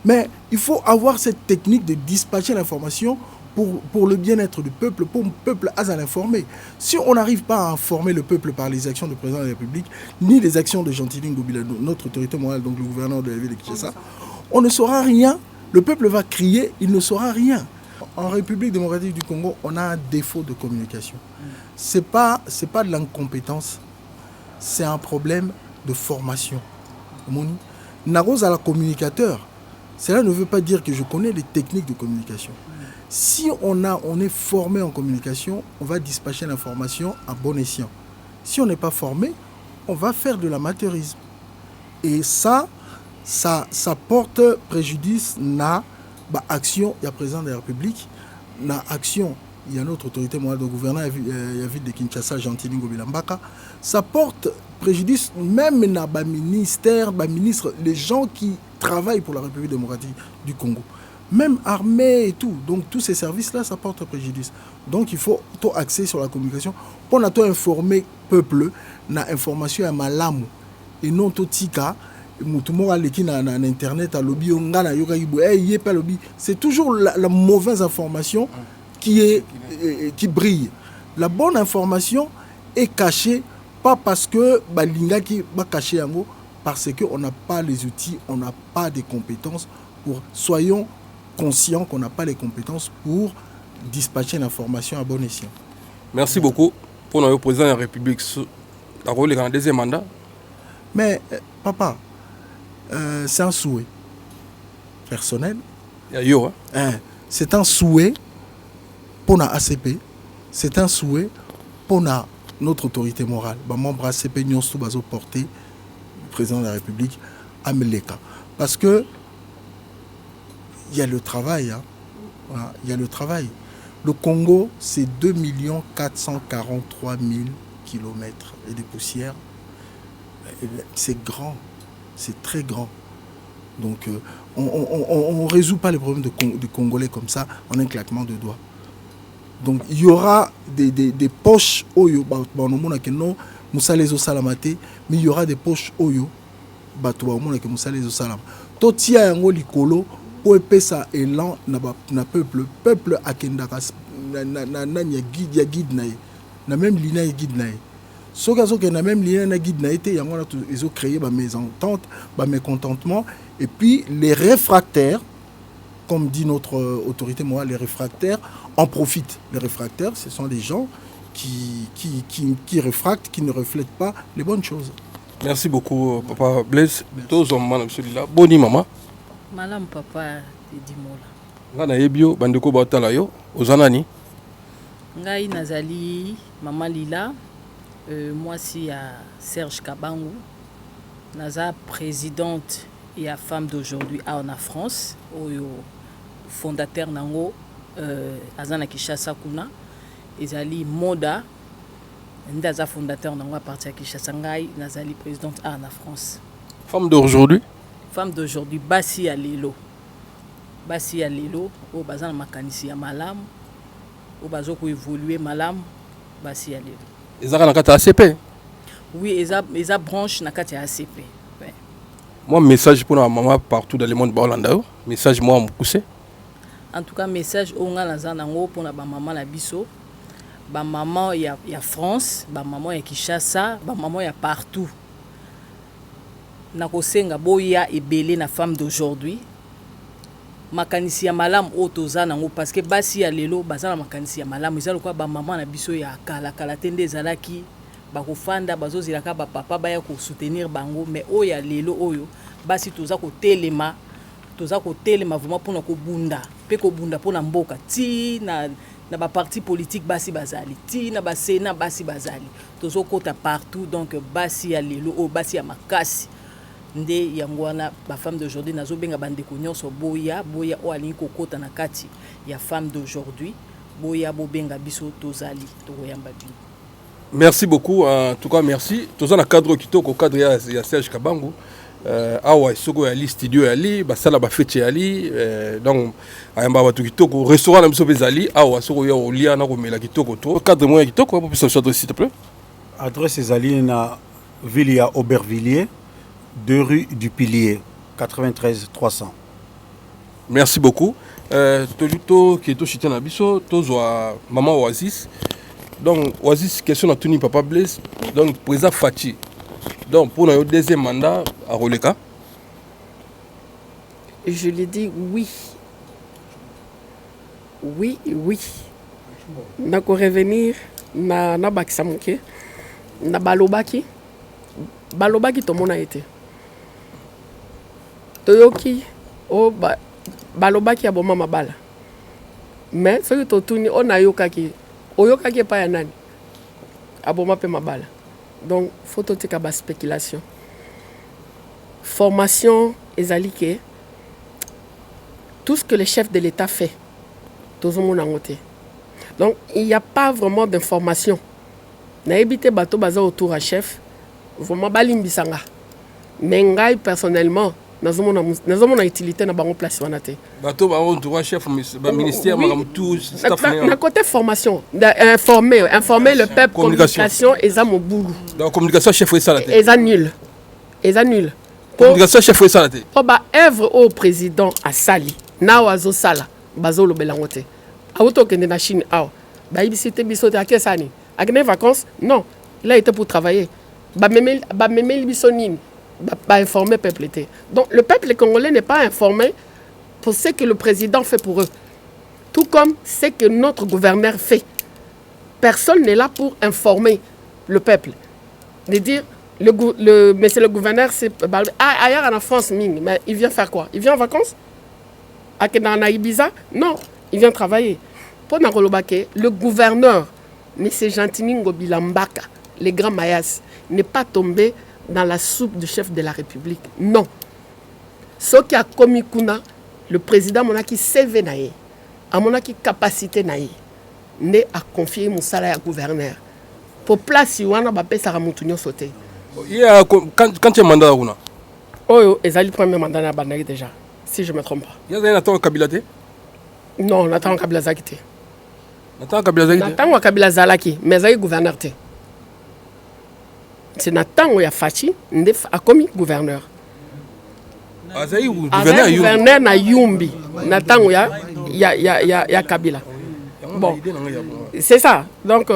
Mais il faut avoir cette technique de dispatcher l'information pour le bien-être du peuple, pour le peuple à l'informer. Si on n'arrive pas à informer le peuple par les actions du président de la République, ni les actions de Gentilin Ngobila, notre autorité morale, donc le gouverneur de la ville de Kinshasa, on ne saura rien. Le peuple va crier, il ne saura rien. En République démocratique du Congo, on a un défaut de communication. C'est pas de l'incompétence, c'est un problème de formation. Naroz à la communicateur, cela ne veut pas dire que je connais les techniques de communication. Si on est formé en communication, on va dispatcher l'information à bon escient. Si on n'est pas formé, on va faire de l'amateurisme. Et ça porte préjudice na action, il y a président de la République, na action, il y a notre autorité morale de gouverneur, il y a ville de Kinshasa, Gentilin Ngobila Mbaka, ça porte préjudice même na ministère, ministre, les gens qui travaillent pour la République démocratique du Congo. Même armée et tout. Donc tous ces services-là, ça porte préjudice. Donc il faut tout axer sur la communication pour tout informer le peuple, na information à malamu et non tout tika. C'est toujours la mauvaise information qui brille. La bonne information est cachée, pas parce que Balinga qui va cacher un mot, parce qu'on n'a pas les outils, on n'a pas de compétences soyons conscients qu'on n'a pas les compétences pour dispatcher l'information à bon escient. Merci beaucoup pour notre président de la République. Dans le deuxième mandat. Mais papa, c'est un souhait personnel. C'est un souhait pour la ACP. C'est un souhait pour notre autorité morale. Membre ACP, nous sommes porté le président de la République à Meleka. Parce que il y a le travail. Hein. Voilà, il y a le travail. Le Congo, c'est 2 443 000 kilomètres et des poussières. C'est grand. C'est très grand. Donc, on ne résout pas les problèmes des Congolais comme ça en un claquement de doigts. Donc, il y aura des poches oyo, mais il y aura des poches oyo, totia yango likolo po epesa élan na peuple akendaka na guide na ye na même lina guide na ye. Ce qui a même lié un guide n'a été, ils ont créé des mésententes, des mécontentements. Et puis les réfractaires, comme dit notre autorité morale, les réfractaires en profitent. Les réfractaires, ce sont les gens qui réfractent, qui ne reflètent pas les bonnes choses. Merci beaucoup, Papa Blaise. Tous hommes, madame celui-là. Boni, maman. Madame, papa, Tedimola. Ngana yebio, bandeko batala yo, ozanani. Ngai nazali, maman Lila. Moi, si à Serge Kabango. Naza présidente et à femme d'aujourd'hui en France. Oyo fondateur nango, Azana Kishasa Kuna. Ezali Moda. Ndaza fondateur nango à partir de Kishasa Ngai. Nazali présidente en France. Femme d'aujourd'hui? Femme d'aujourd'hui, Bassi Alelo. Bassi Alelo, au bazan makanisi ya malam, au bazo ko évoluer malam, Bassi Alelo. Ezaka na kata ACP? Oui, eza branche na kata ACP. Ouais. Moi message pour la maman partout dans le monde Hollanda. Message moi me pousser. En tout cas message au nga naza nango pour na ba maman na biso. Ba maman ya France, ba maman ya Kinshasa, ba maman ya partout. Nakosenga boya ebele na femme d'aujourd'hui. Makanisi ya malam otoza nango parce que basi ya lelo bazala makanisi ya malam ezalo kwa ba maman na biso ya kala tende ezalaki bakofanda bazozilaka ba papa baya ko soutenir bango mais oya lelo oyo basi toza ko telema vraiment pour ko bunda pe ko bunda pona mboka ti na ba parti politique basi bazali ti na ba sénat basi bazali tozo kota partout donc basi ya lelo o basi ya makasi nde yangwana ba femme d'aujourd'hui nazo benga bandeko nyonso boya o alingi kokota na kati ya femme d'aujourd'hui boya bo benga biso tozali tokoyamba bino. Merci beaucoup, en tout cas merci. Tous en cadre kitoko cadre ya Serge Kabango. Awa soko ya li studio ya li basala ba fete ya li donc ayamba batu kitoko restaurant na biso bezali awa soko ya olia na komela kitoko to cadre moya kitoko pour ça s'il te plaît. Adresse ezali na ville ya Aubervilliers 2 rue du Pilier, 93 300. Merci beaucoup. Tolito qui est au chité na biso, tozwa maman Oasis. Donc Oasis question na tuni papa Blaise. Donc président Fati. Donc pour le deuxième mandat à Roleka. Je lui dis oui. Oui. Nako revenir na Bakisamuke. Na Balobaki. Balobaki tout le monde a été. Toyoki, balobaki ya boma mabala. Mais ce que totuni on a yokaki, oyokaki pa ya nani. Aboma pe mabala. Donc faut totika ba spéculation. Formation ezalike. Tout ce que le chef de l'État fait, tout le monde a noté. Donc il n'y a pas vraiment d'information. Na ebité bato baza autour à chef, vraiment balimbisanga. Mais ngai personnellement nous avons une utilité dans la place. Bateau, chef ministère, tout staff. D'un côté formation, informer le peuple, communication, et ça mon boulot. Dans la communication, chef, ça la tête. Et ça nul. Communication, chef, ça la tête. Pour œuvre au président à Sali, na wazo sala, bazo lo belangote. Auto que na Chine, ba ibisité bisote à Kesani. A des vacances? Non, il a été pour travailler. Ba memel bisonine. Pas informer le peuple. Donc le peuple congolais n'est pas informé pour ce que le président fait pour eux. Tout comme ce que notre gouverneur fait. Personne n'est là pour informer le peuple. De dire, monsieur le gouverneur, c'est ailleurs en France, mais il vient faire quoi? Il vient en vacances? Dans Ibiza? Non, il vient travailler. Pour Nakolobake, le gouverneur, M. Gentini Ngobila Mbaka, les grands mayas, n'est pas tombé dans la soupe du chef de la République. Non. Ce qui a commis Kuna, le président monaki CV naïe, a monaki capacité naïe, né à confier mon salaire à gouverneur. Pour place, il y a un peu de ramoutounio sauté. Quand tu as mandat à Kuna? Oh, ils ont le premier mandat à Bandaï déjà, si je ne me trompe pas. Il y a un attend Kabila? Non, on attend Kabila Zakite. Nathan Kabila Zaki? Nathan Kabila Zalaki, mais il y a gouverneur. C'est Nathan ou Yafachi, a commis gouverneur. Gouverneur na Yumbi. Nathan ou ya Kabila. Bon, c'est ça. Donc,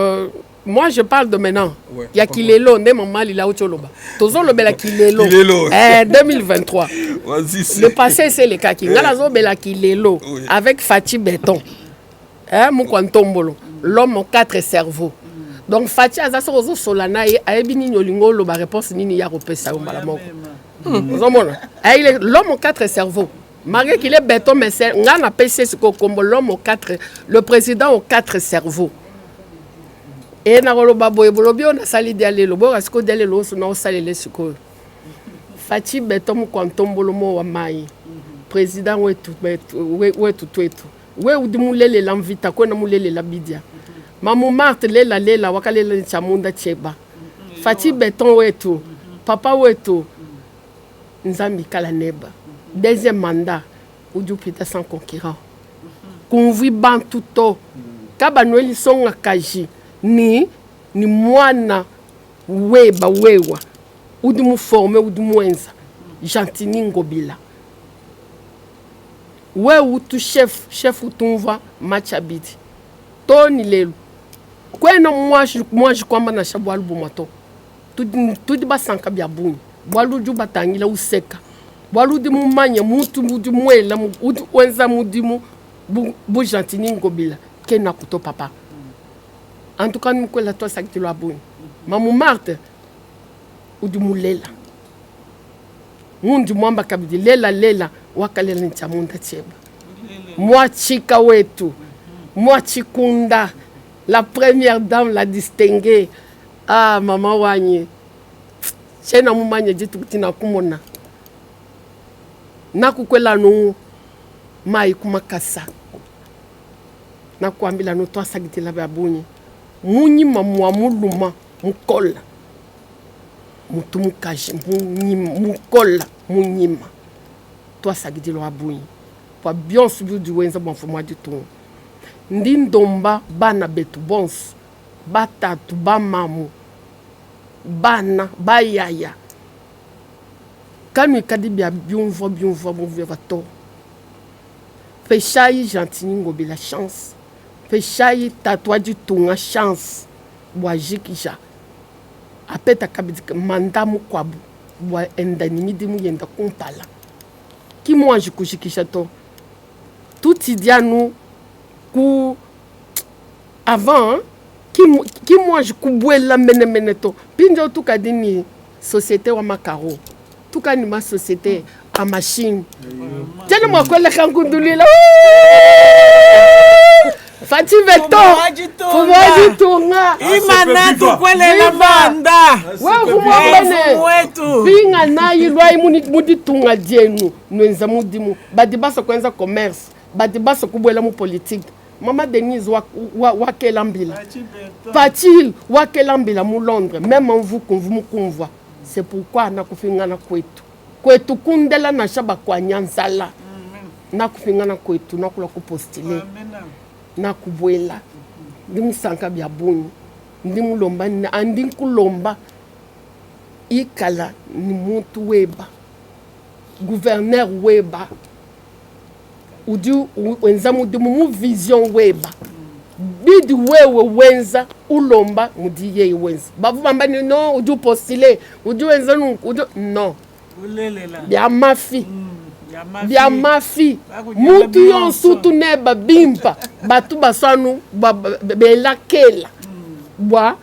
Moi, je parle de maintenant. Ouais, Il y a Kilelo, ne maman, il a Ocholoba. Tozo le bela Kilelo. 2023. Vas-y, Le passé, c'est le cas qui. Ngalazo bela Kilelo. Avec Fati Béton. Moukwantombolo. L'homme aux 4 cerveaux. Donc, Fati Azaso Rozo Solana et Aebini Nolingo, la réponse Nini Yarope Saoumalamoko. L'homme aux 4 cerveaux. Malgré qu'il est béton, mais c'est un PC comme l'homme aux 4, le président aux 4 cerveaux. Et na rolo babo e bolobi on a sali diale lo bo asko diale lo so na sali le suko Fati Béton mu kwantombolo mo wa mai président wetu we udimulele la mvita ko na mulele la bidia mamu Marthe lela wakalela chamunda cheba Fati Béton wetu papa wetu nzambi kala neba deuxième mandat udupita sans concurrent convoi bantuto kaba noeli songa kaji ni mwana weba wewa udimu forme udimu enza Jantini Ngobila we utu chef utumva machabidi toni lelo kwena moi je kwamba na shabu album to tudi basanka bya bunyi bwalu ju batangila useka bwalu dimu manya mutu mudimu ela udu wenza mudimu bu Jantini Ngobila kena kuto papa. En tout cas, nous sommes tous les gens qui Maman Marthe, ou du moulela. Nous sommes tous les lela, wakalela nchamunda cheba. Moi, chika wetu. Moi, chikunda. La première dame la distinguée. Ah, maman wanye. Chena mumanye jitu kutina kumona. Nakukwela no mai kumakasa. Nakuambila no to asagiti la babuni. Munyima muluma mukola mutumukaje mukola munyima toi sagidilo abuyi kwa bien subi du wenza bonfoma du tout ndindomba bana betu bons batatu bamamu bana bayaya kanu kadibia biunvo to Fechai Jantini Ngobila chance Fechai tatouage du tout chance Boajikija apeta kabidika mandamu kwabu bwa endanimi dimu yenda kumpala ki mwanji kushikisha to tout idianu ku avant ki mwanji kubwela mene to pinjo tukadini société wa makaro tukani ma société a machine tena mwakwele kankundulila Fati Béton, fumoji tunga. Imana tukwele na banda. Wewe fumwene. Binga na yilwa mudi tunga jenu. Nwenza mudimu. Badi basa kwenza commerce. Badi basa kubwela mu politique. Mama Denise wakelambila. Fati wakelambila mu Londres. Même en vous qu'on vous convoie. C'est pourquoi na kufinga na kwetu. Kwetu kundela na shaba kwa nyanzala. Na kufinga na kwetu na kula kupostile. Na kubwela ndimu sanka bya bunyi ndimu lomba andi kulomba ikala ni muntu weba gouverneur weba udu wenza mudimu mu vision weba bidi wewe wenza ulomba mudiye wenza babu bamba ni no udu postile udu wenza udu no ulelela bya mafi bia mafi mutu yonsu tuneba bimpa batu basanu belakela bwa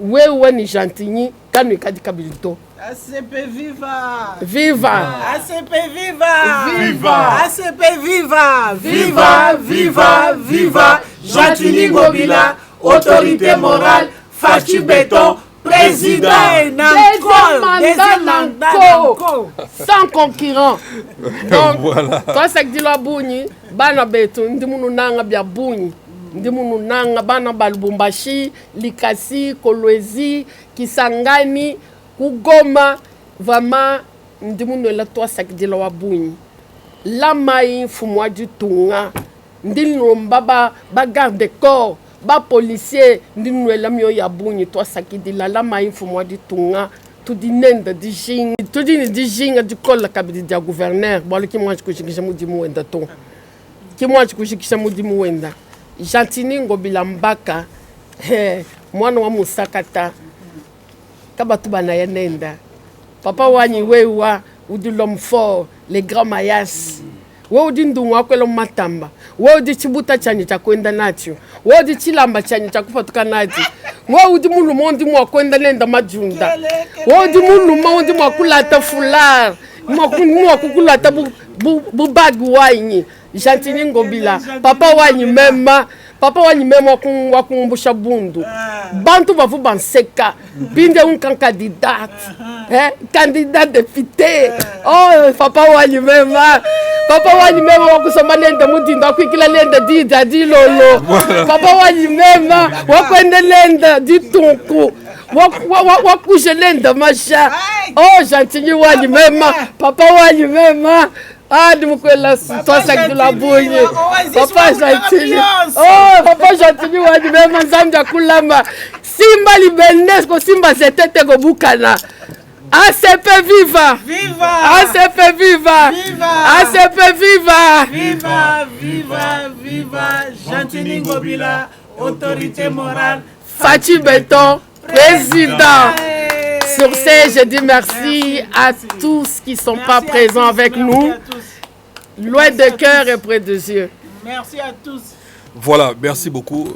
wewe ni Jantini kanu ikadi kabilito ACP viva viva ACP viva Viva ACP viva viva viva viva Jantini Ngobila autorité morale Fati Béton président deuxième mandat sans concurrent. Donc voilà. Toi c'est que dit la bouni bana betu ndimunu nanga bya bouni ndimunu nanga bana balubumbashi likasi kolwezi kisangani kugoma vraiment ndimunu la toi c'est que dit la bouni la mai fumwa du tunga ndilo mbaba ba garde corps ba policier ndinwela myo ya bunyi to sakidila la mainfo mwa di tunga to di nenda di jing to di jinga di kolla kabidi dia gouverneur bolo ki mwa kushikisha mudi muenda to ki mwa kushikisha mudi muenda Jantini Ngobila mbaka mwana wa musakata kabatu bana ya nenda papa wanyi wewa udi l'homme fort les grands mayas wewe udi ndungwa kwelo matamba wewe udi chibuta chanyi cha kwenda nacho wewe udi chilamba chanyi cha kupatuka nacho wewe udi mulumo ndi mwa kwenda nenda majunda wewe udi mulumo ndi mwa kulata fular mwa kukulata bu bag wanyi Jantini Ngobila papa wanyi mema wakumbusha bundu bantu bavu banseka binde un candidat candidat député oh papa wanyi mema wakusoma lenda mudinda kwikila lenda dida dilolo papa wanyi mema wakwende lenda ditunku wakuje lenda masha oh Jantini wanyi mema papa wanyi mema de mukwela tosa de la boye papa Jantini papa Jantini wadi mema nzamja kulamba simba libenesco simba setete go bukana ACP viva ACP viva ACP viva Jantini Ngobila autorité morale Fachi Beton président. Sur ce, je dis merci à tous qui ne sont pas présents avec nous. Loin de cœur et près des yeux. Merci à tous. Voilà, merci beaucoup.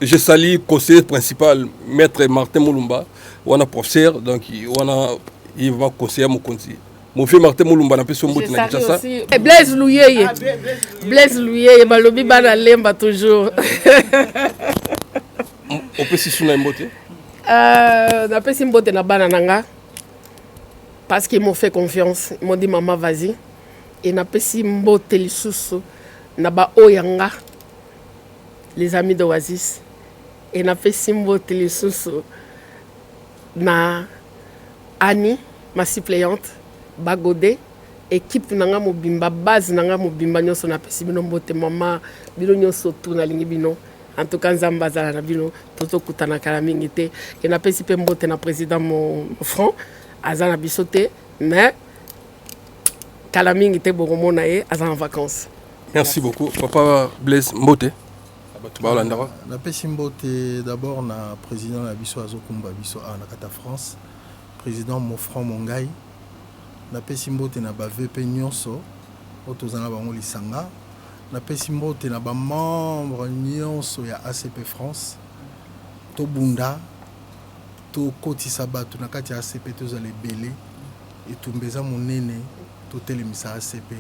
Je salue le conseiller principal, maître Martin Moulumba. On a professeur, donc il va conseiller mon conseiller. Mon fils Martin Moulumba n'a pas son mot de la Kinshasa. Blaise Louyeye. Blaise Louyeye, Balobi Banalemba toujours. On peut s'y souvenir un beauté. Napesi mbote na bana nanga parce qu'ils m'ont fait confiance. Ils m'ont dit maman vas-y. Et napesi mbote lisusu na ba oyanga les amis d'Oasis. Et napesi mbote lisusu na Annie, ma suppléante, Bagode, équipe nanga mobimba, base nanga mobimba nyonso napesi bino mbote mama bino nyonso tu na lingi bino. En tout cas, Nzamba Zala Bino, Toto Koutana Kalamingite, et n'a pas si peu mbote na président mon front, Azana Bissote, mais Kalamingite Boromonae, Azan en vacances. Merci beaucoup. Papa Blaise Mbote. Na pesi mbote d'abord na président na biso Azokumba biso na kata France, président mon front Mongai. Na pesi mbote na ba VP nyonso, otozana bango lisanga. Na pesi mbote na ba membre nyonso ya ACP France to bunda to kotisa bato na kati ya ACP tozala ebele etumbeza monene totelemisa ACP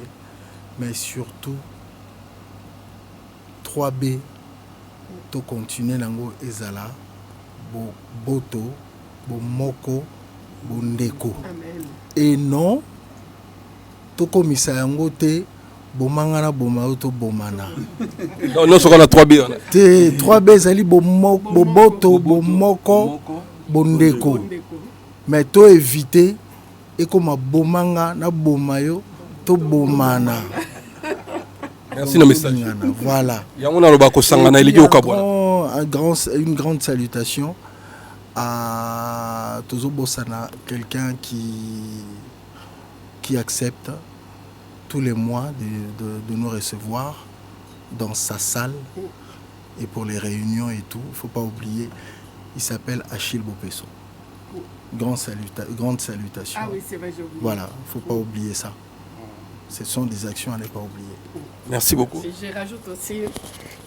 mais surtout 3B to continuer nango ezala bo boto bo moko bo ndeko et non to komisa yango te bomangana bomauto bomana non ce qu'on a 3B te 3B zali boboto bomoko bondeko mais to éviter et comme bomanga na bomayo to bomana. Merci le message. Voilà. Une grande salutation à Tozo Bossana, quelqu'un qui accepte tous les mois de nous recevoir dans sa salle et pour les réunions et tout. Il ne faut pas oublier, il s'appelle Achille Bopesso. Grande salutation. Ah oui, c'est vrai, j'ai oublié. Voilà, il ne faut pas oublier ça. Ce sont des actions à ne pas oublier. Merci beaucoup. Je rajoute aussi,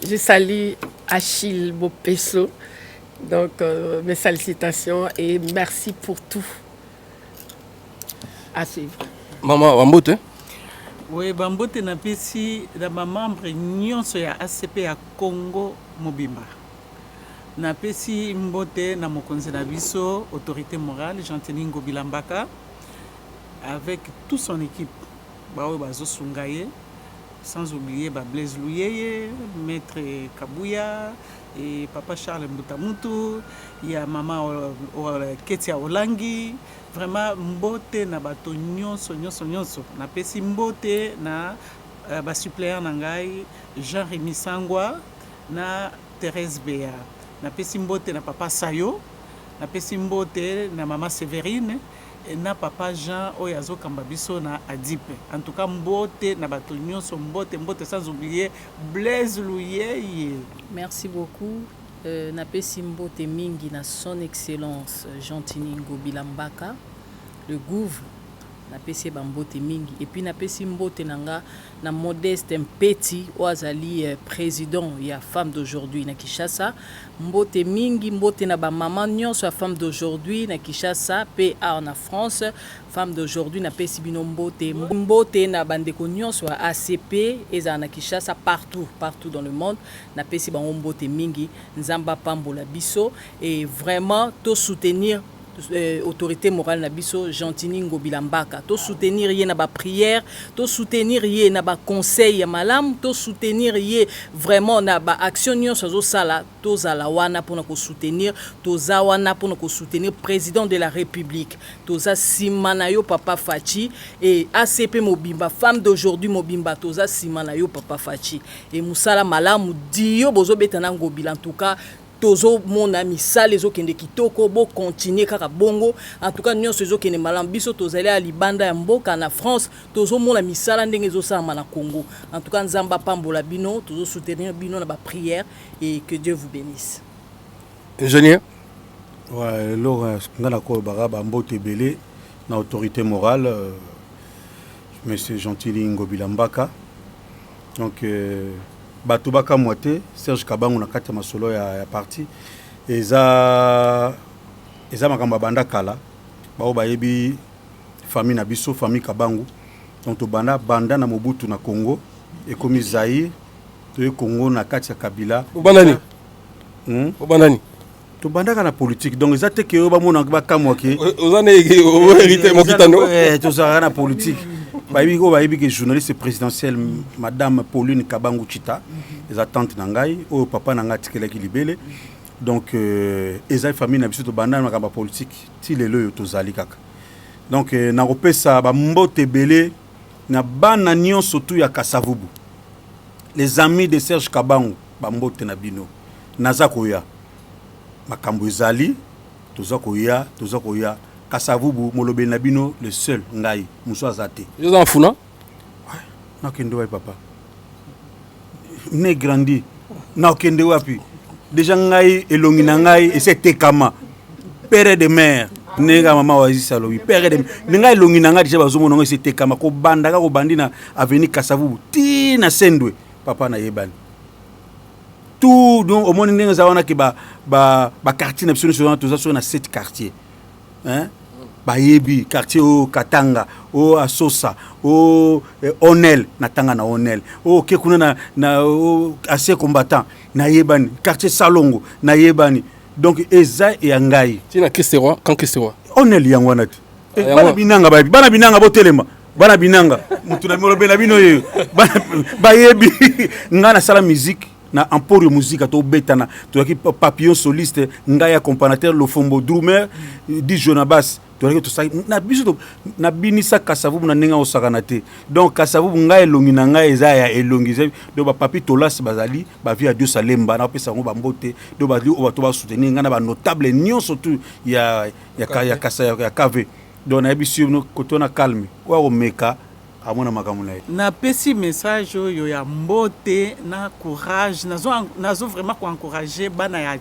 je salue Achille Bopesso. Donc, mes salutations et merci pour tout. À suivre. Maman Wambote. Oui, Bambote na pesi da membre nyonso ya ACP ya Congo Mobimba. Na pesi mbote na mokonzi na biso, autorité morale, Jantini Ngobila Mbaka, avec toute son équipe. Bawe Bazo Sungaye, sans oublier Blaise Louyeye, Maître Kabouya, et Papa Charles Mbutamutu, il y a Maman Ketia Olangi. Vraiment, mbote na bato nyonso. Na pesi mbote na ba suppléant nangai Jean-Rémy Sangwa na Thérèse Béa. Na pesi mbote na Papa Sayo, na pesi mbote na Maman Sévérine et na Papa Jean Oyazo Kambabiso na Adipe. En tout cas, mbote na bato nyonso mbote sans oublier Blaise Louyeye. Merci beaucoup. napesi mbote mingi na son excellence Gentini Ngobila Mbaka, le gouvernement. Napesi bambote mingi et puis napesi mbote nanga na Modeste Mpeti oazali président ya femme d'aujourd'hui na Kinshasa, mbote mingi mbote na ba maman nyonso ya femme d'aujourd'hui na Kinshasa PA na France, femme d'aujourd'hui napesi bino mbote na bandeko nyonso ya ACP eza na Kinshasa partout dans le monde, napesi bango mbote mingi, nzamba pambola biso et vraiment to soutenir autorité morale na biso Gentini Ngobila Mbaka, to soutenir ye na ba prière, to soutenir ye na ba conseil ya malam, to soutenir ye vraiment na ba action nyonso zo sala, to zala wana pona ko soutenir, to za wana pona ko soutenir président de la République, to za simana yo papa Fachi et ACP Mobimba femme d'aujourd'hui Mobimba, to za simana yo papa Fachi et musala malam dio bozo betana Ngobila en tout cas tozo mon ami sale zo kende kitoko bo continuer kaka bongo en tout cas nyonso zo kende malam biso tozali à libanda ya mboka na France tozo mon ami sala ndenge zo sama na Congo en tout cas nzamba pambola bino tozo soutenir bino na ba prière et que Dieu vous bénisse. Ingénieur ouais lora ngana ko ba mbote belé na autorité morale monsieur Gentili Ngobila Mbaka donc Batubaka Moite, Serge Kabango na kati masolo ya parti eza makamba banda kala bao bayebi famille na biso famille Kabango donc to banda na Mobutu na Congo et comme Zaïre to Congo na kati ya Kabila obandani obandani to banda na politique donc ezate ke ba mona ba kamwake ozane hérité mokitano to za na politique bayebi que journaliste présidentielle madame Pauline Kabangu Chita les attentes nangai au papa nanga tikelaki libele donc eza famille na biso to banda na kamba politique ti lelo to zali kaka donc na kopesa ba mbote belé na bana nyonso tu ya Kasavubu les amis de Serge Kabangu ba mbote na bino naza koya makambo ezali toza koya Kasavubu molobe na bino le seul ngai muso azate yo za funa ouais na kende wa papa ne grandi na kende wapi déjà ngai elongi na ngai et c'était kama père de mère nenga mama wazi salobi père de ngai elongi na ngai déjà bazomo ngai c'était kama ko banda ko bandi na avenue Kasavubu ti na Sendwe papa na yebani tout donc au monde nenga zawana ki ba quartier na biso sur na 7 quartiers hein bayebi quartier o Katanga o Asosa o Onel natanga na Onel o kekuna na assez combattant na yebani quartier Salongo na yebani donc eza e ngai tina Kisterwa quand Kisterwa Onel yangwana ti bana binanga botelema bana binanga mutu na molobe na bino yo bayebi ngana sala musique na Emporio musique to betana to ki papillon soliste ngai accompagnateur le Fombo Drummer di Jonabas to ki to sa na biso na binisa Kasavubu na nenga osakana te donc Kasavubu ngai elongi na ngai eza ya elongi do ba papi tolas bazali ba via Dieu Salemba na pesa ngo ba mbote do ba li o to ba soutenir ngana ba notable nyon surtout ya Kasa ya KV donc na biso no kotona calme wa omeka amona makamuna na pesi message yo ya mbote na courage nazo vraiment ko encourager bana ya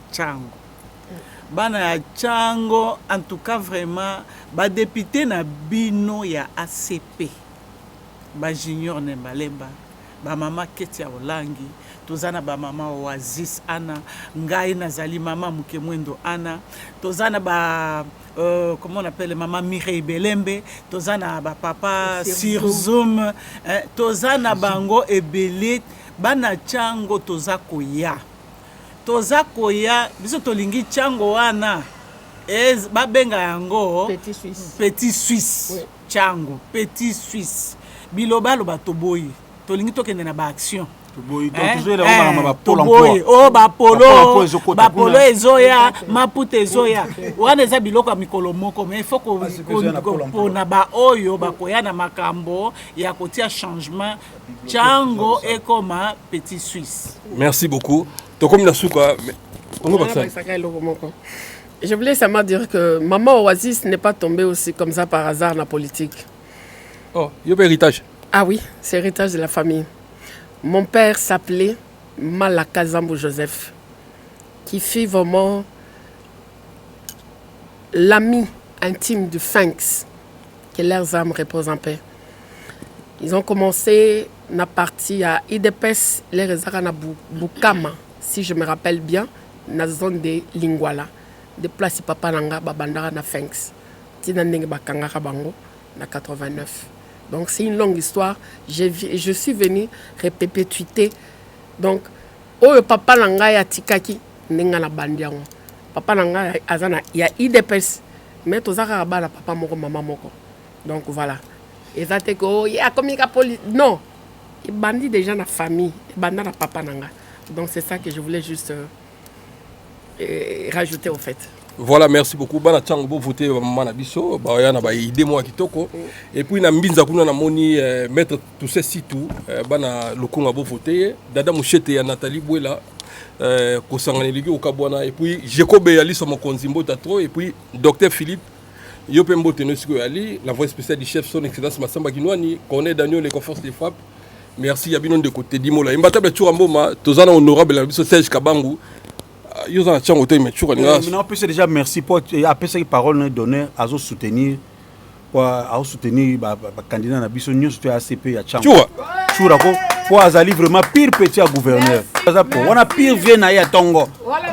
Tchango en tout cas vraiment ba député na bino ya ACP ba junior Nembalemba ba mama Ketia Olangi tozana ba mama Oasis Ana ngai nazali mama Mukemwendo Ana tozana ba comment on appelle maman Mireille Belembe tozana ba papa sur Zoom tozana bango ebele bana Tchango toza koya biso tolingi Tchango wana babenga yango Petit Suisse oui. Tchango Petit Suisse bilobalo batoboyi tolingi tokende na ba action bapolo ezoya maputa ezoya wana eza biloko ya mikolo moko mais il faut pona baoyo bakoya na makambo ya kotia changement Tchango ekoma Petit Suisse. Merci beaucoup. Tokomi na suka je voulais seulement dire que maman Oasis n'est pas tombée aussi comme ça par hasard dans la politique. Oh, il y a un héritage. Ah oui, c'est héritage de la famille. Mon père s'appelait Malakazambo Joseph. qui fut vraiment l'ami intime de Fanks, que leurs âmes reposent en paix. Ils ont commencé na partie à IDPS, les réserves na Bukama, si je me rappelle bien, na zone de Lingwala, de place papa nanga babandara na Fanks. Tina ndenge bakanga bango na 89. Donc c'est une longue histoire. Je suis venu répétuiter. Donc oyo papa nanga ya tikaki ndenge na bandiango. Papa nanga azana ya IDPS, mais tozaka bana papa moko maman moko. Donc voilà. Et ça te ko ya comme non. Il bandit déjà na famille, il bandit na papa nanga. Donc c'est ça que je voulais juste rajouter au fait. Voilà, merci beaucoup. Bana tchango bo voter maman na biso, ba ya na ba idée moi kitoko. Et puis na mbinza kuna na moni mettre tout ces sites bana lokonga bo voter, dada mushete ya Nathalie Bouela ko sangane ligi au Kabwana et puis Jacob Ali sur mon konzimbo tatro et puis docteur Philippe Yopembo Tenosiko Ali, la voix spéciale du chef son excellence Massamba Kinwani, connaît Daniel les conforts des frappes. Merci Yabinon de côté Dimola. Imbatable Touramboma, Tozana honorable la biso Serge Kabangu. Ils ont un côté mais toujours on peut déjà merci pour après ces paroles données à soutenir pour soutenir candidat na biso nyos to ACP ya Tchango. Chura ko pour azali vraiment pire petit à gouverneur. On a pire vient na ya Tongo.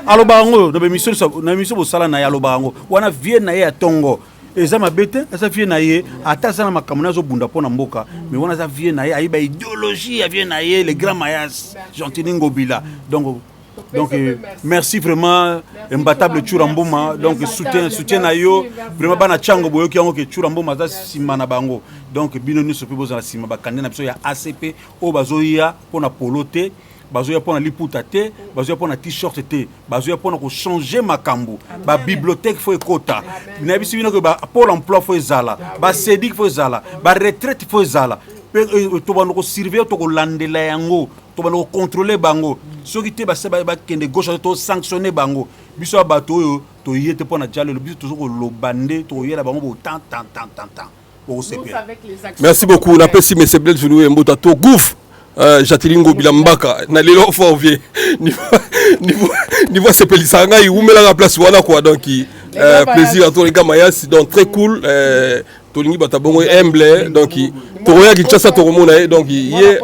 Alo bango de mission na mission bosala na ya lo bango. Wana vient na ya Tongo. Eza mabete eza vient na ye ata sana makamuna zo bunda pona mboka mais wana za vient na ye aiba idéologie ya vient na ye les grands mayas Jean-Tini Ngobila. Donc merci vraiment imbattable Tchuramboma donc soutien na yo vraiment bana Tchango boyo ki yango ke Tchuramboma za sima na bango donc bino ni sopi boza na sima ba candidat na biso ya ACP o bazoya pona polote bazoya pona liputa te bazoya pona t-shirt te bazoya pona ko changer makambo ba bibliothèque fo ekota na biso bino ko ba pôle emploi fo ezala ba sédic fo ezala ba retraite fo ezala to ba no surveiller to ko landela yango to ba no contrôler bango soki te ba seba ba kende gauche to sanctionner bango biso bato oyo to yete pona dialo le biso to ko lobande to yela bango bo tant. Merci beaucoup. On appelle si mes Blaise Jounou Mbota to gouf Jatilingo Bilambaka na lelo fort vieux niveau c'est pelisanga il oumela la place voilà quoi donc plaisir à tous les gars mayas donc très cool Tolingi batabongo humble donc Toroya Kinshasa Toromona donc yé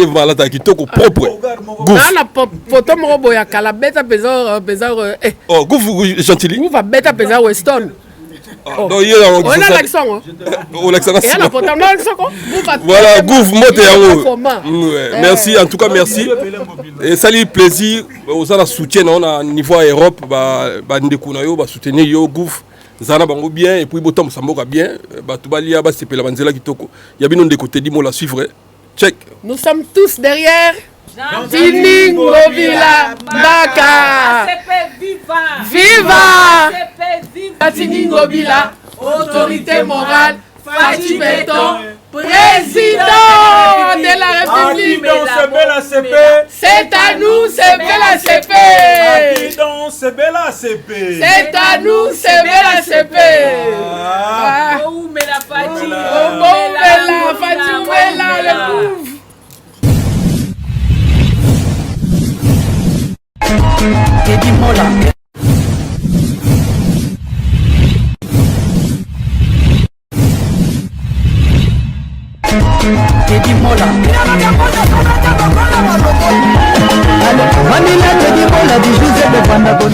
voilà ta kitoko propre gouf na photo moko boya kala beta pesar oh gouf Jantili gouf va beta pesar Weston. Donc il est on a l'accent. On l'accent. Voilà, Gouf mote. Merci en tout cas merci. Et salut plaisir aux ala soutien on a niveau Europe ba ndekuna yo ba soutenir yo Gouf zana bango bien et puis botom samboka bien ba tubalia ba sepela banzela kitoko. Ya bino de côté dimo la suivre. Check. Nous sommes tous derrière Jean-Tini Ngobila Mbaka. Viva Jean-Tini Ngobila, autorité morale, Fachi Beton, président de la République. C'est à nous, c'est Bella CP. C'est Bella CP. C'est à nous, c'est Bella CP. Oh, mais la Fachi. Oh, Bella, Fachi, Bella, le pauvre. Teddy Mola. Teddy Mola. Manila Teddy Mola, du Joseph de Pandagon.